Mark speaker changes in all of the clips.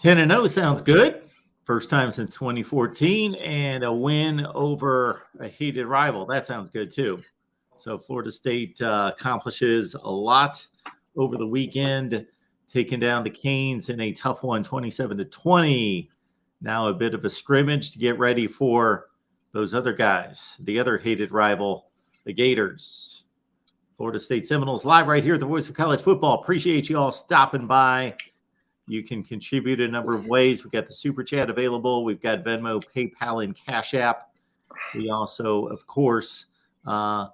Speaker 1: 10-0 sounds good. First time since 2014, and a win over a hated rival. That sounds good too. So Florida State accomplishes a lot over the weekend, taking down the Canes in a tough one, 27-20. Now a bit of a scrimmage to get ready for those other guys, the other hated rival, the Gators. Florida State Seminoles live right here at the Voice of College Football. Appreciate you all stopping by. You can contribute a number of ways. We've got the Super Chat available. We've got Venmo, PayPal, and Cash App. We also, of course, will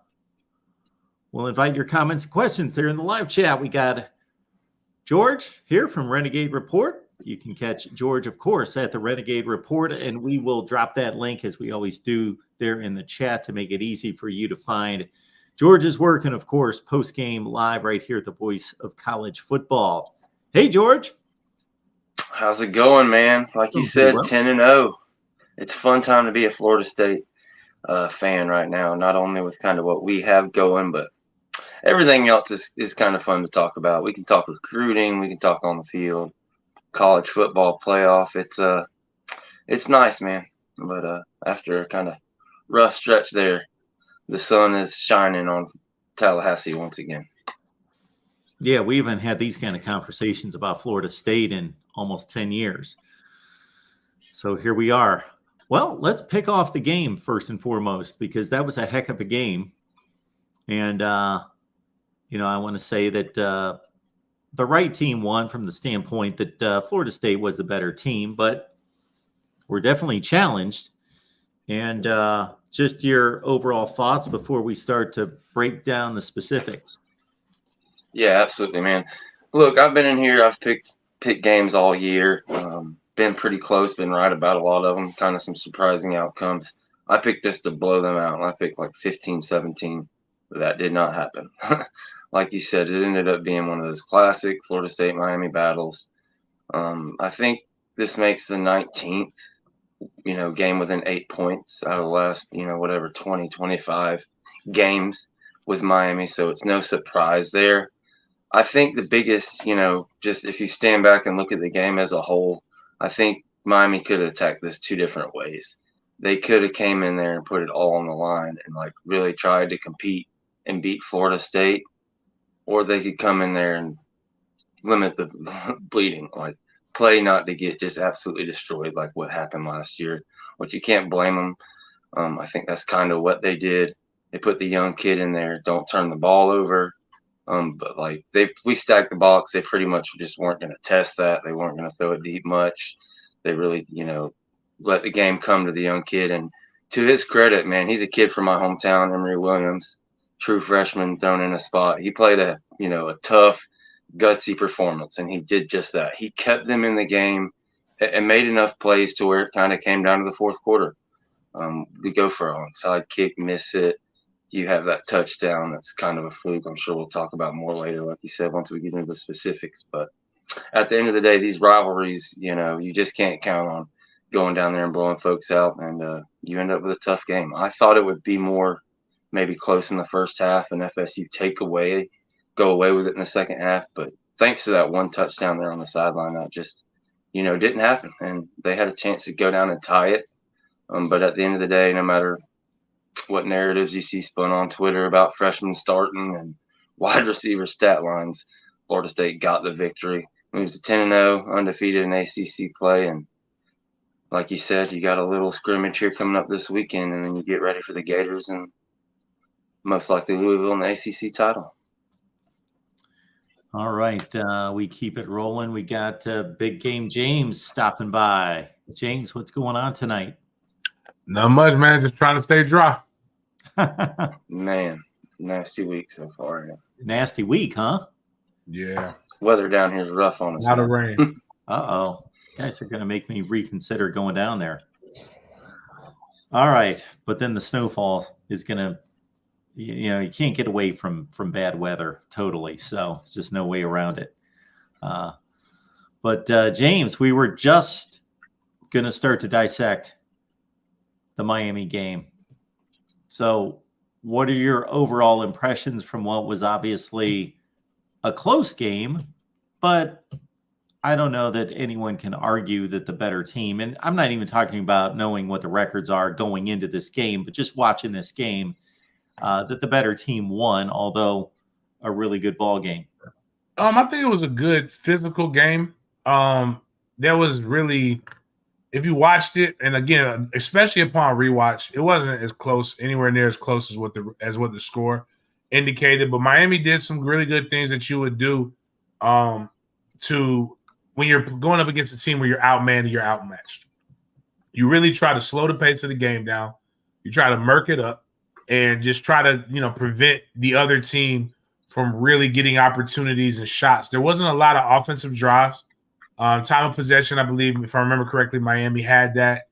Speaker 1: invite your comments and questions there in the live chat. We got George here from Renegade Report. You can catch George, of course, at the Renegade Report, and we will drop that link, as we always do, there in the chat to make it easy for you to find George's work, and, of course, post-game live right here at the Voice of College Football. Hey, George.
Speaker 2: How's it going, man? Like you said, 10-0. It's a fun time to be a Florida State fan right now, not only with kind of what we have going, but everything else is kind of fun to talk about. We can talk recruiting. We can talk on the field, college football playoff. It's nice, man. But after a kind of rough stretch there, the sun is shining on Tallahassee once again.
Speaker 1: Yeah, we haven't had these kind of conversations about Florida State in almost 10 years. So here we are. Well, let's pick off the game first and foremost, because that was a heck of a game. And, I want to say that the right team won from the standpoint that Florida State was the better team, but we're definitely challenged. And just your overall thoughts before we start to break down the specifics.
Speaker 2: Yeah, absolutely, man. Look, I've been in here. I've picked games all year. Been pretty close, been right about a lot of them. Kind of some surprising outcomes. I picked this to blow them out, and I picked like 15-17. But that did not happen. Like you said, it ended up being one of those classic Florida State-Miami battles. I think this makes the 19th, game within 8 points out of the last, 20, 25 games with Miami. So it's no surprise there. I think the biggest, just if you stand back and look at the game as a whole, I think Miami could have attacked this two different ways. They could have came in there and put it all on the line and really tried to compete and beat Florida State, or they could come in there and limit the bleeding, play not to get just absolutely destroyed like what happened last year, which you can't blame them. I think that's kind of what they did. They put the young kid in there, don't turn the ball over. But we stacked the box. They pretty much just weren't going to test that. They weren't going to throw it deep much. They really, let the game come to the young kid. And to his credit, man, he's a kid from my hometown, Emory Williams, true freshman thrown in a spot. He played a tough, gutsy performance, and he did just that. He kept them in the game and made enough plays to where it kind of came down to the fourth quarter. We go for an onside kick, miss it. You have that touchdown. That's kind of a fluke. I'm sure we'll talk about more later, like you said, once we get into the specifics. But at the end of the day, these rivalries, you just can't count on going down there and blowing folks out, and you end up with a tough game. I thought it would be more maybe close in the first half and FSU go away with it in the second half. But thanks to that one touchdown there on the sideline, that just, didn't happen. And they had a chance to go down and tie it. But at the end of the day, no matter what narratives you see spun on Twitter about freshmen starting and wide receiver stat lines, Florida State got the victory. Moves to 10-0, undefeated in ACC play. And like you said, you got a little scrimmage here coming up this weekend, and then you get ready for the Gators and most likely Louisville in the ACC title.
Speaker 1: All right. We keep it rolling. We got Big Game James stopping by. James, what's going on tonight?
Speaker 3: Not much, man. Just trying to stay dry.
Speaker 2: Man, nasty week so far. Yeah.
Speaker 1: Nasty week, huh?
Speaker 3: Yeah.
Speaker 2: Weather down here is rough on us.
Speaker 3: A lot of rain.
Speaker 1: Uh-oh. Guys are going to make me reconsider going down there. All right. But then the snowfall is going to, you can't get away from bad weather totally. So it's just no way around it. But James, we were just going to start to dissect the Miami game. So what are your overall impressions from what was obviously a close game, but I don't know that anyone can argue that the better team, and I'm not even talking about knowing what the records are going into this game, but just watching this game, that the better team won, although a really good ball game.
Speaker 3: I think it was a good physical game. There was really, if you watched it, and again, especially upon rewatch, it wasn't as close, anywhere near as close as what the score indicated. But Miami did some really good things that you would do to when you're going up against a team where you're outmanned and you're outmatched. You really try to slow the pace of the game down. You try to murk it up and just try to, prevent the other team from really getting opportunities and shots. There wasn't a lot of offensive drives. Time of possession, I believe, if I remember correctly, Miami had that.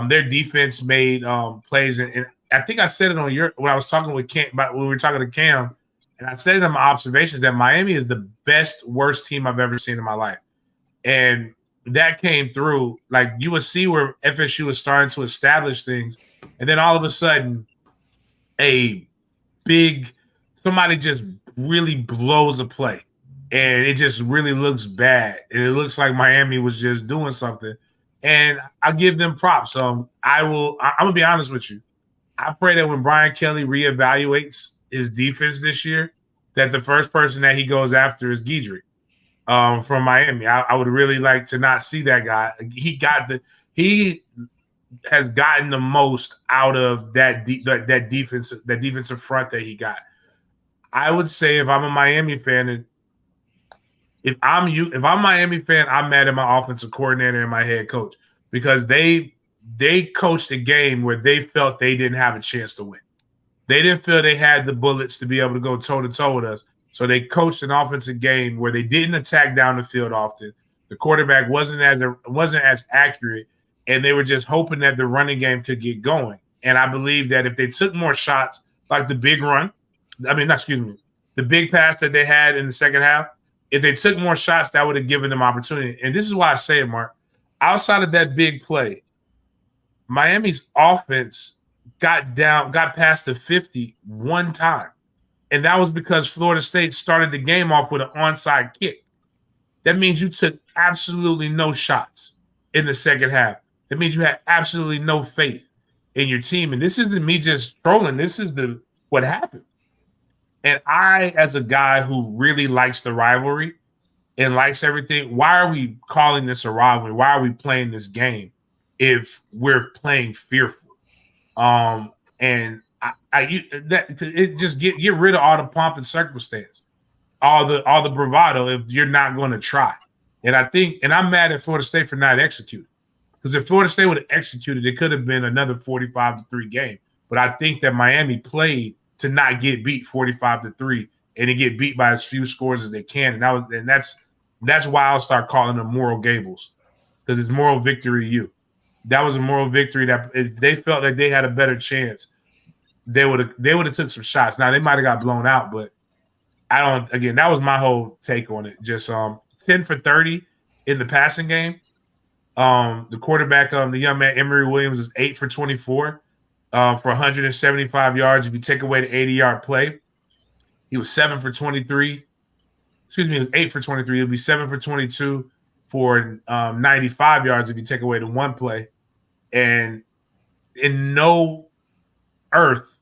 Speaker 3: Their defense made plays, and I think I said it on when I was talking with Cam, when we were talking to Cam, and I said it in my observations that Miami is the best, worst team I've ever seen in my life. And that came through. Like, you would see where FSU was starting to establish things, and then all of a sudden, somebody just really blows a play, and it just really looks bad. And it looks like Miami was just doing something. And I give them props. I'm gonna be honest with you. I pray that when Brian Kelly reevaluates his defense this year, that the first person that he goes after is Guidry from Miami. I would really like to not see that guy. He has gotten the most out of that defensive front that he got. I would say if I'm a Miami fan, if I'm Miami fan, I'm mad at my offensive coordinator and my head coach because they coached a game where they felt they didn't have a chance to win. They didn't feel they had the bullets to be able to go toe-to-toe with us. So they coached an offensive game where they didn't attack down the field often. The quarterback wasn't as accurate, and they were just hoping that the running game could get going. And I believe that if they took more shots, like the big pass that they had in the second half, if they took more shots, that would have given them opportunity. And this is why I say it, Mark. Outside of that big play, Miami's offense got past the 50 one time. And that was because Florida State started the game off with an onside kick. That means you took absolutely no shots in the second half. That means you had absolutely no faith in your team. And this isn't me just trolling. This is what happened. And I, as a guy who really likes the rivalry and likes everything, why are we calling this a rivalry? Why are we playing this game if we're playing fearful? And it just get rid of all the pomp and circumstance, all the bravado if you're not going to try. And I'm mad at Florida State for not executing. Because if Florida State would have executed, it could have been another 45-3 game. But I think that Miami played to not get beat 45-3 and to get beat by as few scores as they can. And that's why I'll start calling them moral gables, because it's moral victory to you. That was a moral victory that if they felt like they had a better chance, they would have took some shots. Now they might have got blown out, but that was my whole take on it. Just 10 for 30 in the passing game. The quarterback, the young man Emory Williams, is 8 for 24 for 175 yards. If you take away the 80-yard play, he was 7 for 23. Excuse me, he was 8 for 23. It'll be 7 for 22 for 95 yards if you take away the one play. And in no earth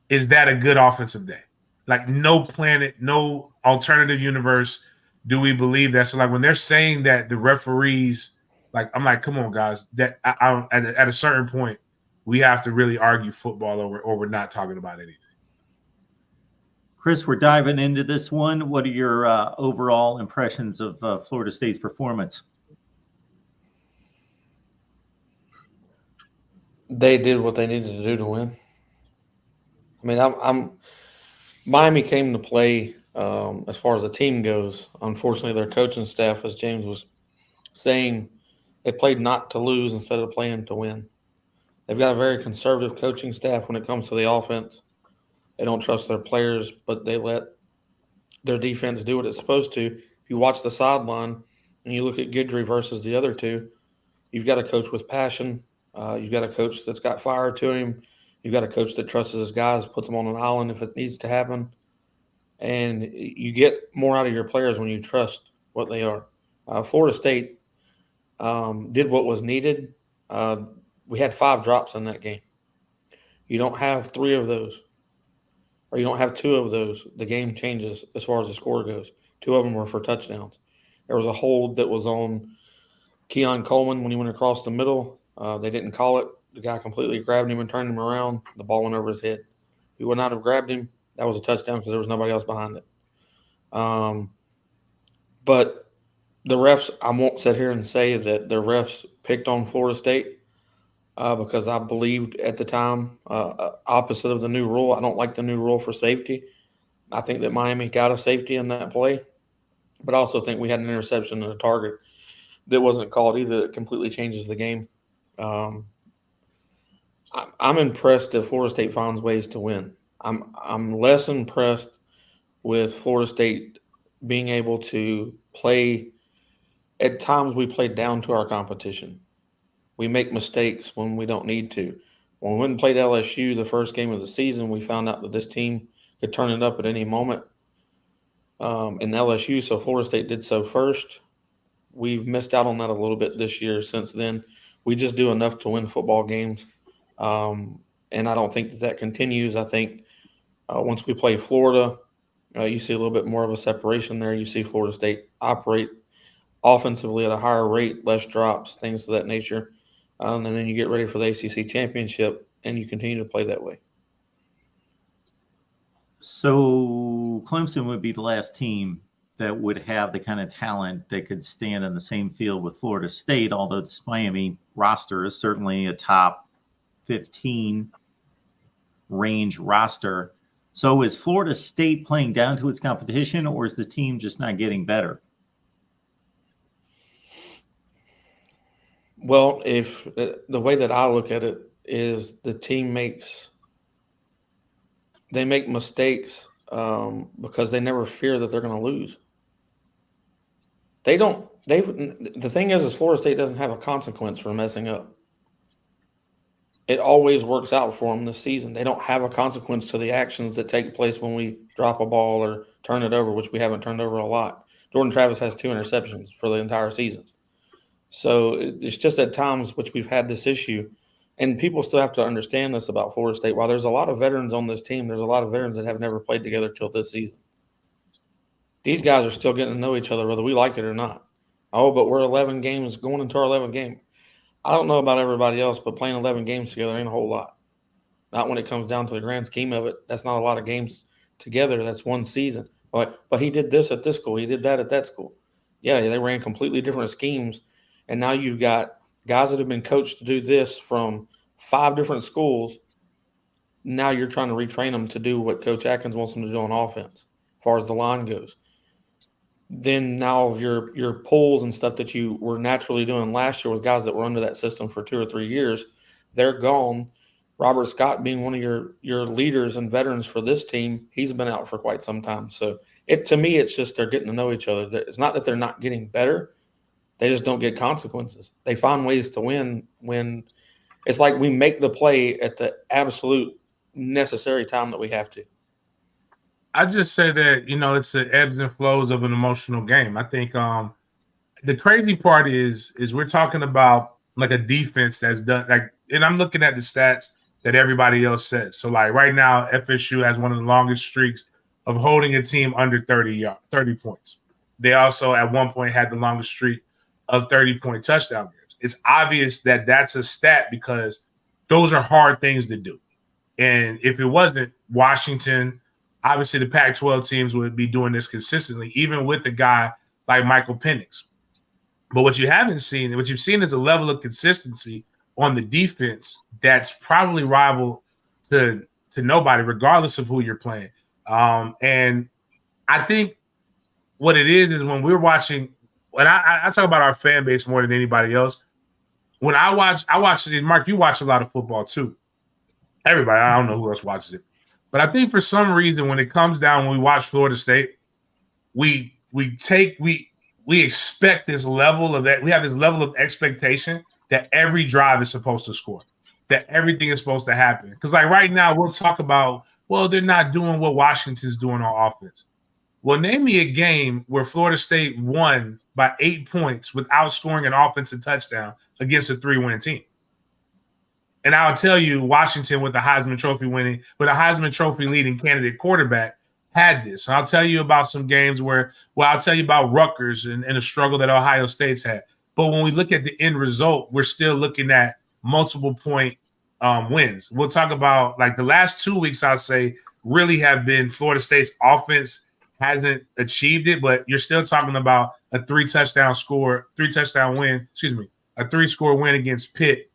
Speaker 3: is that a good offensive day. Like, no planet, no alternative universe do we believe that. So, like, when they're saying that the referees, like, I'm like, come on, guys. That at a certain point, we have to really argue football or we're not talking about anything.
Speaker 1: Chris, we're diving into this one. What are your overall impressions of Florida State's performance?
Speaker 4: They did what they needed to do to win. I mean, Miami came to play as far as the team goes. Unfortunately, their coaching staff, as James was saying, they played not to lose instead of playing to win. They've got a very conservative coaching staff when it comes to the offense. They don't trust their players, but they let their defense do what it's supposed to. If you watch the sideline and you look at Guidry versus the other two, you've got a coach with passion. You've got a coach that's got fire to him. You've got a coach that trusts his guys, puts them on an island if it needs to happen. And you get more out of your players when you trust what they are. Florida State did what was needed. We had 5 drops in that game. You don't have 3 of those, or you don't have 2 of those. The game changes as far as the score goes. 2 of them were for touchdowns. There was a hold that was on Keon Coleman when he went across the middle. They didn't call it. The guy completely grabbed him and turned him around. The ball went over his head. If he would not have grabbed him, that was a touchdown because there was nobody else behind it. But the refs, I won't sit here and say that the refs picked on Florida State because I believed at the time opposite of the new rule. I don't like the new rule for safety. I think that Miami got a safety in that play, but I also think we had an interception and a target that wasn't called either that completely changes the game. I'm impressed that Florida State finds ways to win. I'm less impressed with Florida State being able to play. At times we play down to our competition. We make mistakes when we don't need to. When we went and played LSU the first game of the season, we found out that this team could turn it up at any moment in LSU, so Florida State did so first. We've missed out on that a little bit this year. Since then, we just do enough to win football games, and I don't think that continues. I think once we play Florida, you see a little bit more of a separation there. You see Florida State operate offensively at a higher rate, less drops, things of that nature. And then you get ready for the ACC championship, and you continue to play that way.
Speaker 1: So Clemson would be the last team that would have the kind of talent that could stand on the same field with Florida State, although this Miami roster is certainly a top 15 range roster. So is Florida State playing down to its competition, or is the team just not getting better?
Speaker 4: Well, if the way that I look at it is the team make mistakes because they never fear that they're going to lose. The thing is Florida State doesn't have a consequence for messing up. It always works out for them this season. They don't have a consequence to the actions that take place when we drop a ball or turn it over, which we haven't turned over a lot. Jordan Travis has 2 interceptions for the entire season. So it's just at times which we've had this issue, and people still have to understand this about Florida State. While there's a lot of veterans on this team, there's a lot of veterans that have never played together till this season. These guys are still getting to know each other, whether we like it or not. Oh, but we're 11 games going into our 11th game. I don't know about everybody else, but playing 11 games together ain't a whole lot. Not when it comes down to the grand scheme of it. That's not a lot of games together. That's one season. But he did this at this school. He did that at that school. Yeah, they ran completely different schemes. And now you've got guys that have been coached to do this from 5 different schools. Now you're trying to retrain them to do what Coach Atkins wants them to do on offense, as far as the line goes. Then now your pulls and stuff that you were naturally doing last year with guys that were under that system for 2 or 3 years, they're gone. Robert Scott being one of your leaders and veterans for this team, he's been out for quite some time. So to me, it's just they're getting to know each other. It's not that they're not getting better. They just don't get consequences. They find ways to win when it's like we make the play at the absolute necessary time that we have to.
Speaker 3: I just say that, it's the ebbs and flows of an emotional game. I think the crazy part is we're talking about like a defense that's done and I'm looking at the stats that everybody else says. So like right now, FSU has one of the longest streaks of holding a team under 30 points. They also at one point had the longest streak of 30-point touchdown games. It's obvious that that's a stat because those are hard things to do. And if it wasn't, Washington, obviously the Pac-12 teams would be doing this consistently, even with a guy like Michael Penix. But what you've seen is a level of consistency on the defense that's probably rival to nobody, regardless of who you're playing. And I think what it is when we're watching, when I talk about our fan base more than anybody else. When I watch it, Mark, you watch a lot of football too. Everybody, I don't know who else watches it. But I think for some reason, when it comes down, when we watch Florida State, we expect this level of that. We have this level of expectation that every drive is supposed to score, that everything is supposed to happen. Because like right now, we'll talk about, well, they're not doing what Washington's doing on offense. Well, name me a game where Florida State won by 8 points without scoring an offensive touchdown against a 3-win team. And I'll tell you, Washington with a Heisman Trophy leading candidate quarterback had this. And I'll tell you about some games I'll tell you about Rutgers and a struggle that Ohio State's had. But when we look at the end result, we're still looking at multiple point wins. We'll talk about like the last 2 weeks, I'll say, really have been Florida State's offense hasn't achieved it, but you're still talking about a 3-touchdown win against Pitt.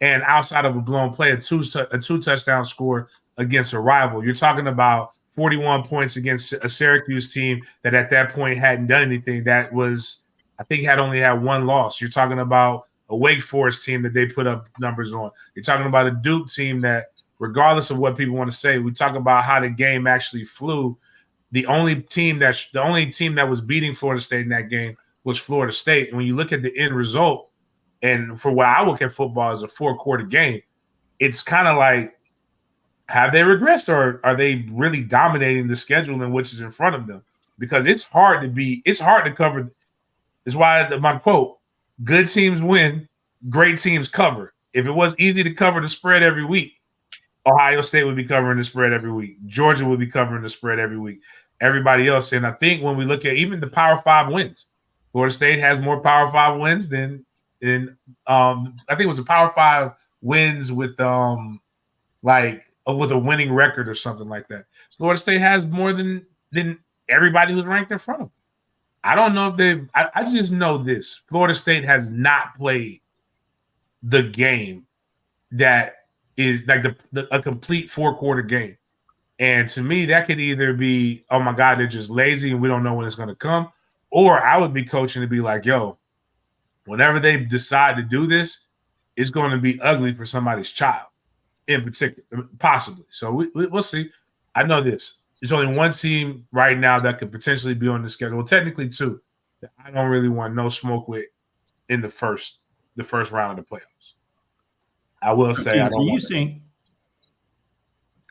Speaker 3: And outside of a blown play, a two touchdown score against a rival. You're talking about 41 points against a Syracuse team that at that point hadn't done anything. That was, I think, had only had one loss. You're talking about a Wake Forest team that they put up numbers on. You're talking about a Duke team that, regardless of what people want to say, we talk about how the game actually flew. The only team that was beating Florida State in that game was Florida State. And when you look at the end result, and for what I look at football as a 4-quarter game, it's kind of like, have they regressed or are they really dominating the schedule in which is in front of them? Because it's hard to cover. It's why my quote, good teams win, great teams cover. If it was easy to cover the spread every week, Ohio State would be covering the spread every week. Georgia would be covering the spread every week. Everybody else. And I think when we look at even the Power 5 wins, Florida State has more Power 5 wins than I think it was a Power 5 wins with with a winning record or something like that. Florida State has more than everybody who's ranked in front of them. I don't know if I just know this. Florida State has not played the game that is like a complete 4-quarter game. And to me, that could either be, oh my God, they're just lazy and we don't know when it's going to come. Or I would be coaching to be like, yo, whenever they decide to do this, it's going to be ugly for somebody's child in particular, possibly. So we'll see. I know this. There's only one team right now that could potentially be on the schedule. Well, technically two that I don't really want no smoke with in the first round of the playoffs. I will say, I don't.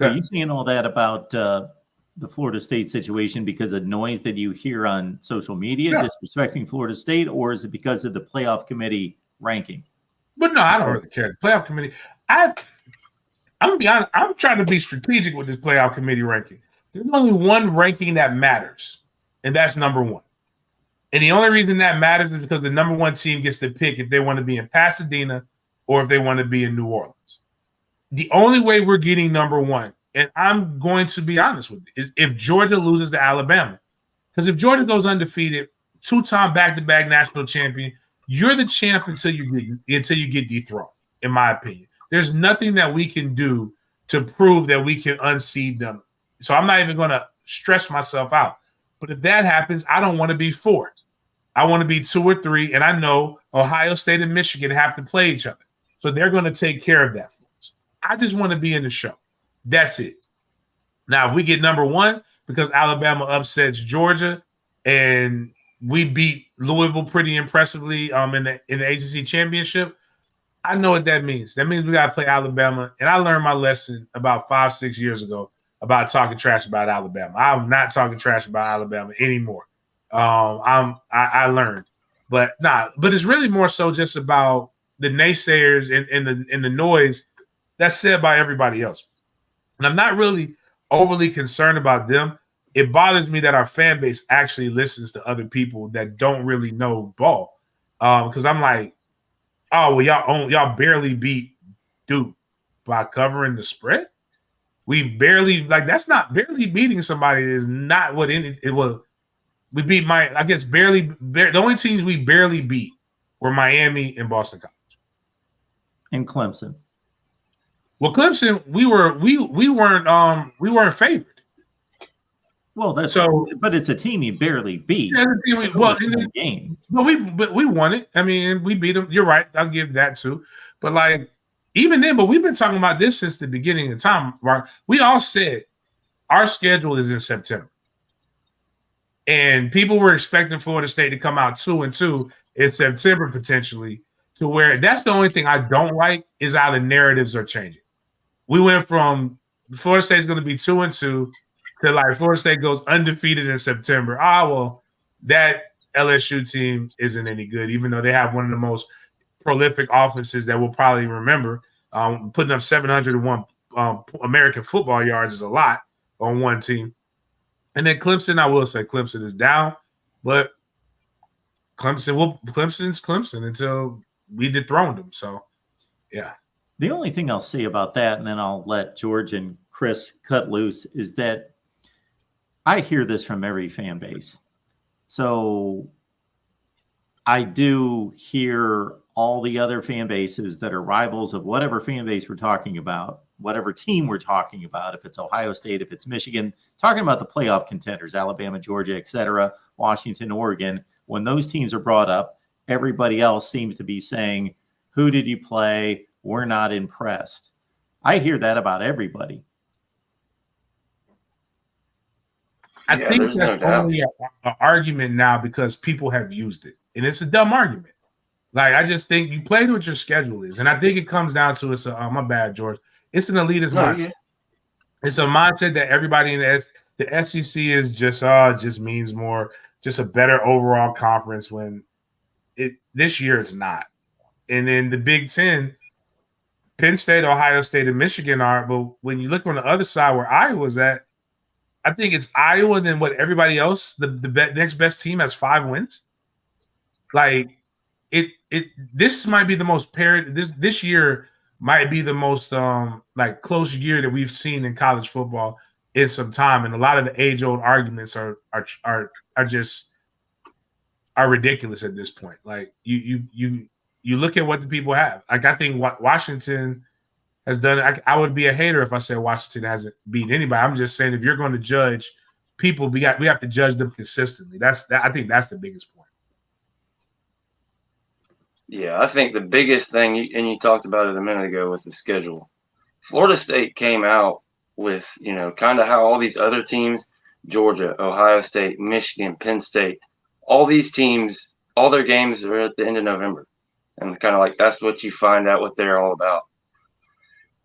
Speaker 1: Are you seeing all that about the Florida State situation because of noise that you hear on social media disrespecting Florida State, or is it because of the playoff committee ranking?
Speaker 3: But no, I don't really care. The playoff committee, I'm gonna be honest, I'm trying to be strategic with this playoff committee ranking. There's only one ranking that matters, and that's number one. And the only reason that matters is because the number one team gets to pick if they want to be in Pasadena or if they want to be in New Orleans. The only way we're getting number one, and I'm going to be honest with you, is if Georgia loses to Alabama. Because if Georgia goes undefeated, 2-time back-to-back national champion, you're the champ until you get dethroned, in my opinion. There's nothing that we can do to prove that we can unseed them. So I'm not even going to stress myself out. But if that happens, I don't want to be 4. I want to be 2 or 3, and I know Ohio State and Michigan have to play each other. So they're going to take care of that for us. I just want to be in the show. That's it. Now, if we get number one because Alabama upsets Georgia and we beat Louisville pretty impressively in the ACC championship, I know what that means. That means we got to play Alabama. And I learned my lesson about 5-6 years ago about talking trash about Alabama. I'm not talking trash about Alabama anymore. I learned, but it's really more so just about the naysayers and the noise that's said by everybody else. And I'm not really overly concerned about them. It bothers me that our fan base actually listens to other people that don't really know ball. Because I'm like, oh, well, y'all barely beat Duke by covering the spread. We barely, that's not barely beating somebody is not what it was. We beat the only teams we barely beat were Miami and Boston College.
Speaker 1: And Clemson.
Speaker 3: Well, Clemson, we weren't favored.
Speaker 1: Well, but it's a team you barely beat.
Speaker 3: Yeah,
Speaker 1: the game.
Speaker 3: But we won it. I mean, we beat them. You're right. I'll give that too. But even then, but we've been talking about this since the beginning of time, right? We all said our schedule is in September. And people were expecting Florida State to come out 2-2 in September potentially, to where that's the only thing I don't like is how the narratives are changing. We went from Florida State's going to be 2-2 to Florida State goes undefeated in September. Well, that LSU team isn't any good, even though they have one of the most prolific offenses that we'll probably remember. Putting up 701 American football yards is a lot on one team. And then Clemson, I will say Clemson is down, but Clemson's Clemson until we dethroned them. So, yeah.
Speaker 1: The only thing I'll say about that, and then I'll let George and Chris cut loose, is that I hear this from every fan base. So I do hear all the other fan bases that are rivals of whatever fan base we're talking about, whatever team we're talking about, if it's Ohio State, if it's Michigan, talking about the playoff contenders, Alabama, Georgia, etc., Washington, Oregon. When those teams are brought up, everybody else seems to be saying, who did you play? We're not impressed. I hear that about everybody.
Speaker 3: I think that's only an argument now because people have used it. And it's a dumb argument. Like, I just think you play to what your schedule is. And I think it comes down to my bad, George. It's an elitist mindset. Yeah. It's a mindset that everybody in the SEC is just means more, just a better overall conference when this year it's not. And then the Big Ten, Penn State, Ohio State, and Michigan are. But when you look on the other side where Iowa's at, I think it's Iowa, and then what everybody else, the next best team has 5 wins. Like this might be the most paired. This year might be the most like close year that we've seen in college football in some time, and a lot of the age-old arguments are ridiculous at this point. Like you look at what the people have. Like, I think Washington has done. I would be a hater if I said Washington hasn't beaten anybody. I'm just saying, if you're going to judge people, we have to judge them consistently. I think that's the biggest point.
Speaker 2: Yeah, I think the biggest thing, and you talked about it a minute ago with the schedule. Florida State came out with, kind of how all these other teams, Georgia, Ohio State, Michigan, Penn State, all these teams, all their games are at the end of November. And kind of like that's what you find out what they're all about.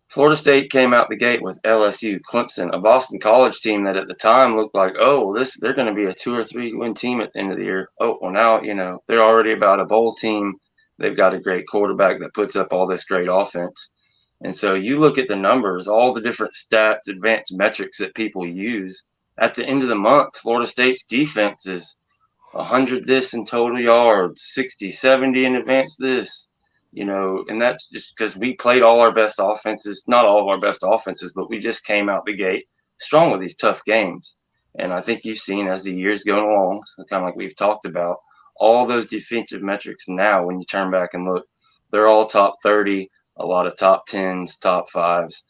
Speaker 2: Florida State came out the gate with LSU, Clemson, a Boston College team that at the time looked like, they're going to be a 2 or 3 win team at the end of the year. Oh, well, now, they're already about a bowl team. They've got a great quarterback that puts up all this great offense. And so you look at the numbers, all the different stats, advanced metrics that people use. At the end of the month, Florida State's defense is 100 this in total yards, 60, 70 in advanced this. And that's just because we played all our best offenses, not all of our best offenses, but we just came out the gate strong with these tough games. And I think you've seen as the years go along, so kind of like we've talked about, all those defensive metrics now, when you turn back and look, they're all top 30, a lot of top 10s, top 5s.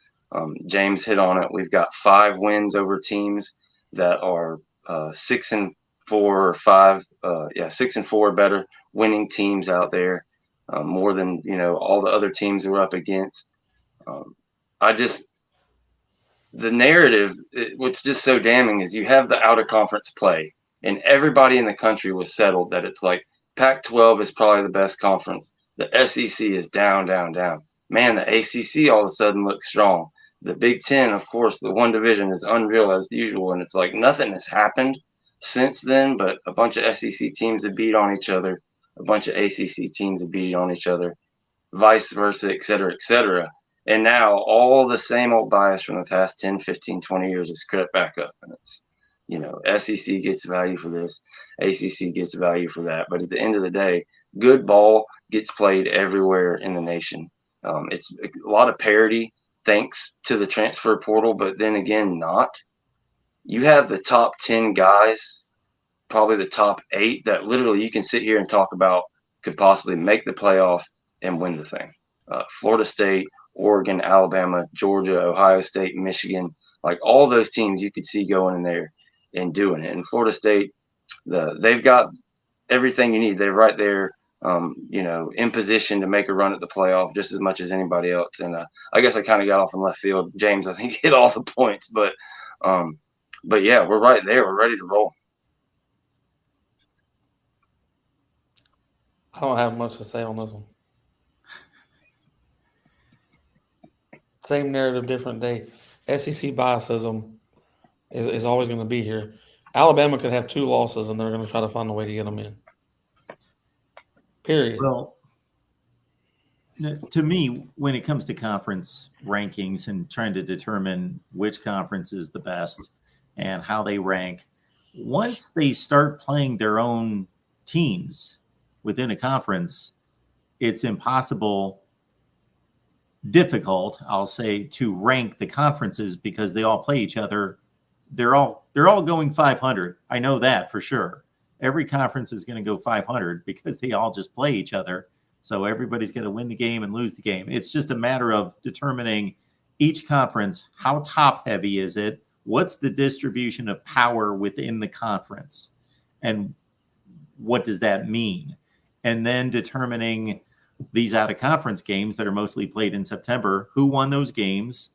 Speaker 2: James hit on it. We've got 5 wins over teams that are 6-4 or 5, 6-4 better winning teams out there. More than all the other teams we're up against. The narrative, what's just so damning is you have the out of conference play, and everybody in the country was settled that it's like Pac-12 is probably the best conference. The SEC is down, down, down. Man, the ACC all of a sudden looks strong. The Big Ten, of course, the one division is unreal as usual, and it's like nothing has happened since then, but a bunch of SEC teams have beat on each other. A bunch of ACC teams have beat on each other, vice versa, et cetera, et cetera. And now all the same old bias from the past 10, 15, 20 years has crept back up. And it's, SEC gets value for this, ACC gets value for that. But at the end of the day, good ball gets played everywhere in the nation. It's a lot of parity thanks to the transfer portal, but then again, not. You have the top 10 guys, probably the top 8 that literally you can sit here and talk about could possibly make the playoff and win the thing. Florida State, Oregon, Alabama, Georgia, Ohio State, Michigan, like all those teams you could see going in there and doing it. And Florida State, they've got everything you need. They're right there, in position to make a run at the playoff just as much as anybody else. And I guess I kind of got off in left field. James, I think, hit all the points. But yeah, we're right there. We're ready to roll.
Speaker 4: I don't have much to say on this one. Same narrative, different day. SEC biasism is always going to be here. Alabama could have 2 losses, and they're going to try to find a way to get them in. Period.
Speaker 1: Well, to me, when it comes to conference rankings and trying to determine which conference is the best and how they rank, once they start playing their own teams within a conference, it's difficult, I'll say, to rank the conferences because they all play each other. They're all going 500. I know that for sure. Every conference is going to go 500 because they all just play each other. So everybody's going to win the game and lose the game. It's just a matter of determining each conference, how top heavy is it? What's the distribution of power within the conference? And what does that mean? And then determining these out of conference games that are mostly played in September, who won those games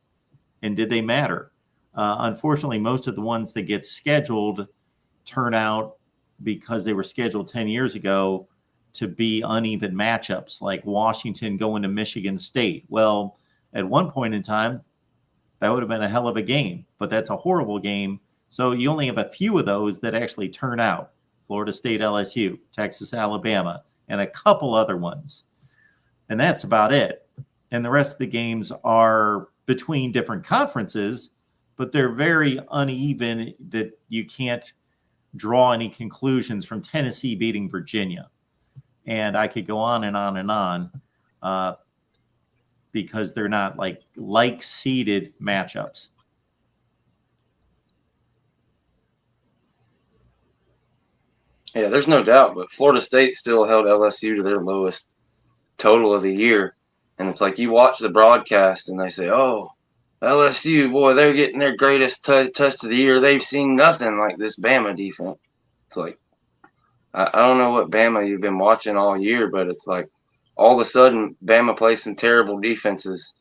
Speaker 1: and did they matter? Unfortunately, most of the ones that get scheduled turn out because they were scheduled 10 years ago to be uneven matchups, like Washington going to Michigan State. Well, at one point in time, that would have been a hell of a game, but that's a horrible game. So you only have a few of those that actually turn out. Florida State, LSU, Texas, Alabama, and a couple other ones. And that's about it. And the rest of the games are between different conferences, but they're very uneven that you can't draw any conclusions from Tennessee beating Virginia. And I could go on and on and on because they're not like seeded matchups.
Speaker 2: Yeah, there's no doubt, but Florida State still held LSU to their lowest total of the year. And it's like you watch the broadcast and they say, oh, LSU, boy, they're getting their greatest test of the year. They've seen nothing like this Bama defense. It's like, I don't know what Bama you've been watching all year, but it's like all of a sudden Bama plays some terrible defenses.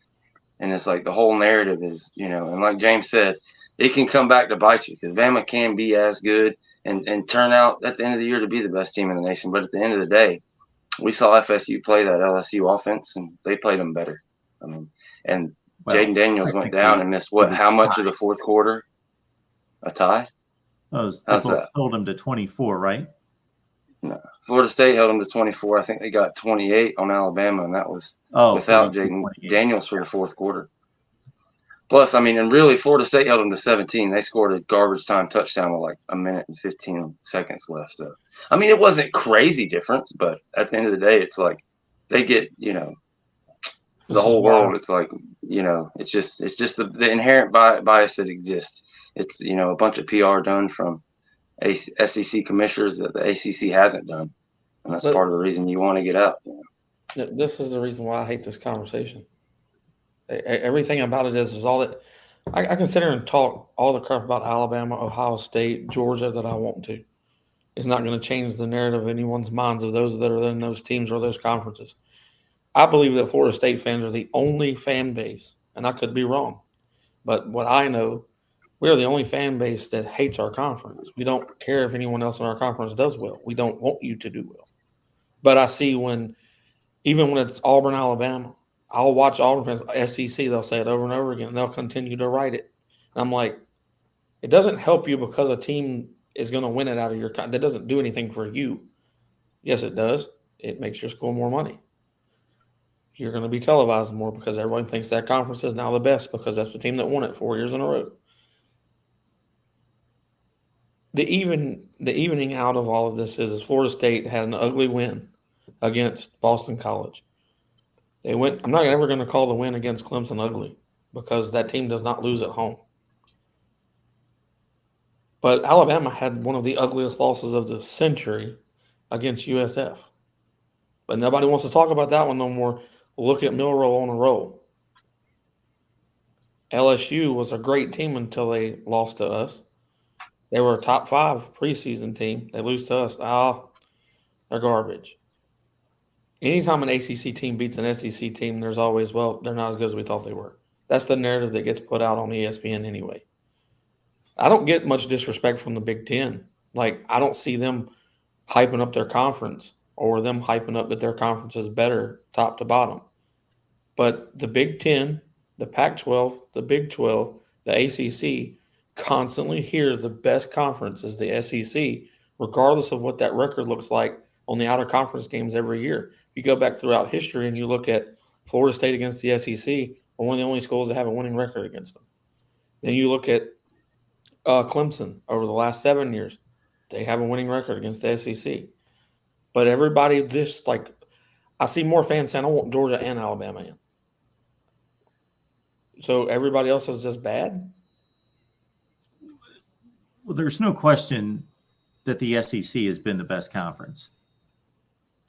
Speaker 2: And it's like the whole narrative is, and like James said, it can come back to bite you because Bama can be as good and turn out at the end of the year to be the best team in the nation. But at the end of the day, we saw FSU play that LSU offense, and they played them better. I mean, and Jaden Daniels went down and missed how much of the fourth quarter? A tie?
Speaker 1: How's that? Hold them to 24, right?
Speaker 2: No. Florida State held them to 24. I think they got 28 on Alabama, and that was without Jaden Daniels for the fourth quarter. Plus, I mean, and really, Florida State held them to 17. They scored a garbage time touchdown with like a minute and 15 seconds left. So, I mean, it wasn't crazy difference, but at the end of the day, it's like they get, the whole world. It's like, it's just the inherent bias that exists. It's, a bunch of PR done from SEC commissioners that the ACC hasn't done. And that's part of the reason you want to get out.
Speaker 4: This is the reason why I hate this conversation. Everything about it is all that I consider and talk all the crap about Alabama, Ohio State, Georgia that I want to. It's not going to change the narrative of anyone's minds of those that are in those teams or those conferences. I believe that Florida State fans are the only fan base, and I could be wrong, but what I know, we are the only fan base that hates our conference. We don't care if anyone else in our conference does well. We don't want you to do well. But I see even when it's Auburn, Alabama, I'll watch Auburn SEC. They'll say it over and over again, and they'll continue to write it. And I'm like, it doesn't help you because a team is going to win it out of your – that doesn't do anything for you. Yes, it does. It makes your school more money. You're going to be televised more because everyone thinks that conference is now the best because that's the team that won it 4 years in a row. The evening out of all of this is Florida State had an ugly win against Boston College. I'm not ever going to call the win against Clemson ugly because that team does not lose at home. But Alabama had one of the ugliest losses of the century against USF. But nobody wants to talk about that one no more. Look at Milroe on a roll. LSU was a great team until they lost to us. They were a top 5 preseason team. They lose to us. They're garbage. Anytime an ACC team beats an SEC team, there's always, they're not as good as we thought they were. That's the narrative that gets put out on ESPN anyway. I don't get much disrespect from the Big Ten. Like, I don't see them hyping up their conference or them hyping up that their conference is better top to bottom. But the Big Ten, the Pac-12, the Big 12, the ACC constantly hears the best conference is the SEC, regardless of what that record looks like on the outer conference games every year. You go back throughout history and you look at Florida State against the SEC, we're one of the only schools that have a winning record against them. Then you look at Clemson over the last 7 years. They have a winning record against the SEC. But everybody I see more fans saying I want Georgia and Alabama in. So everybody else is just bad?
Speaker 1: Well, there's no question that the SEC has been the best conference.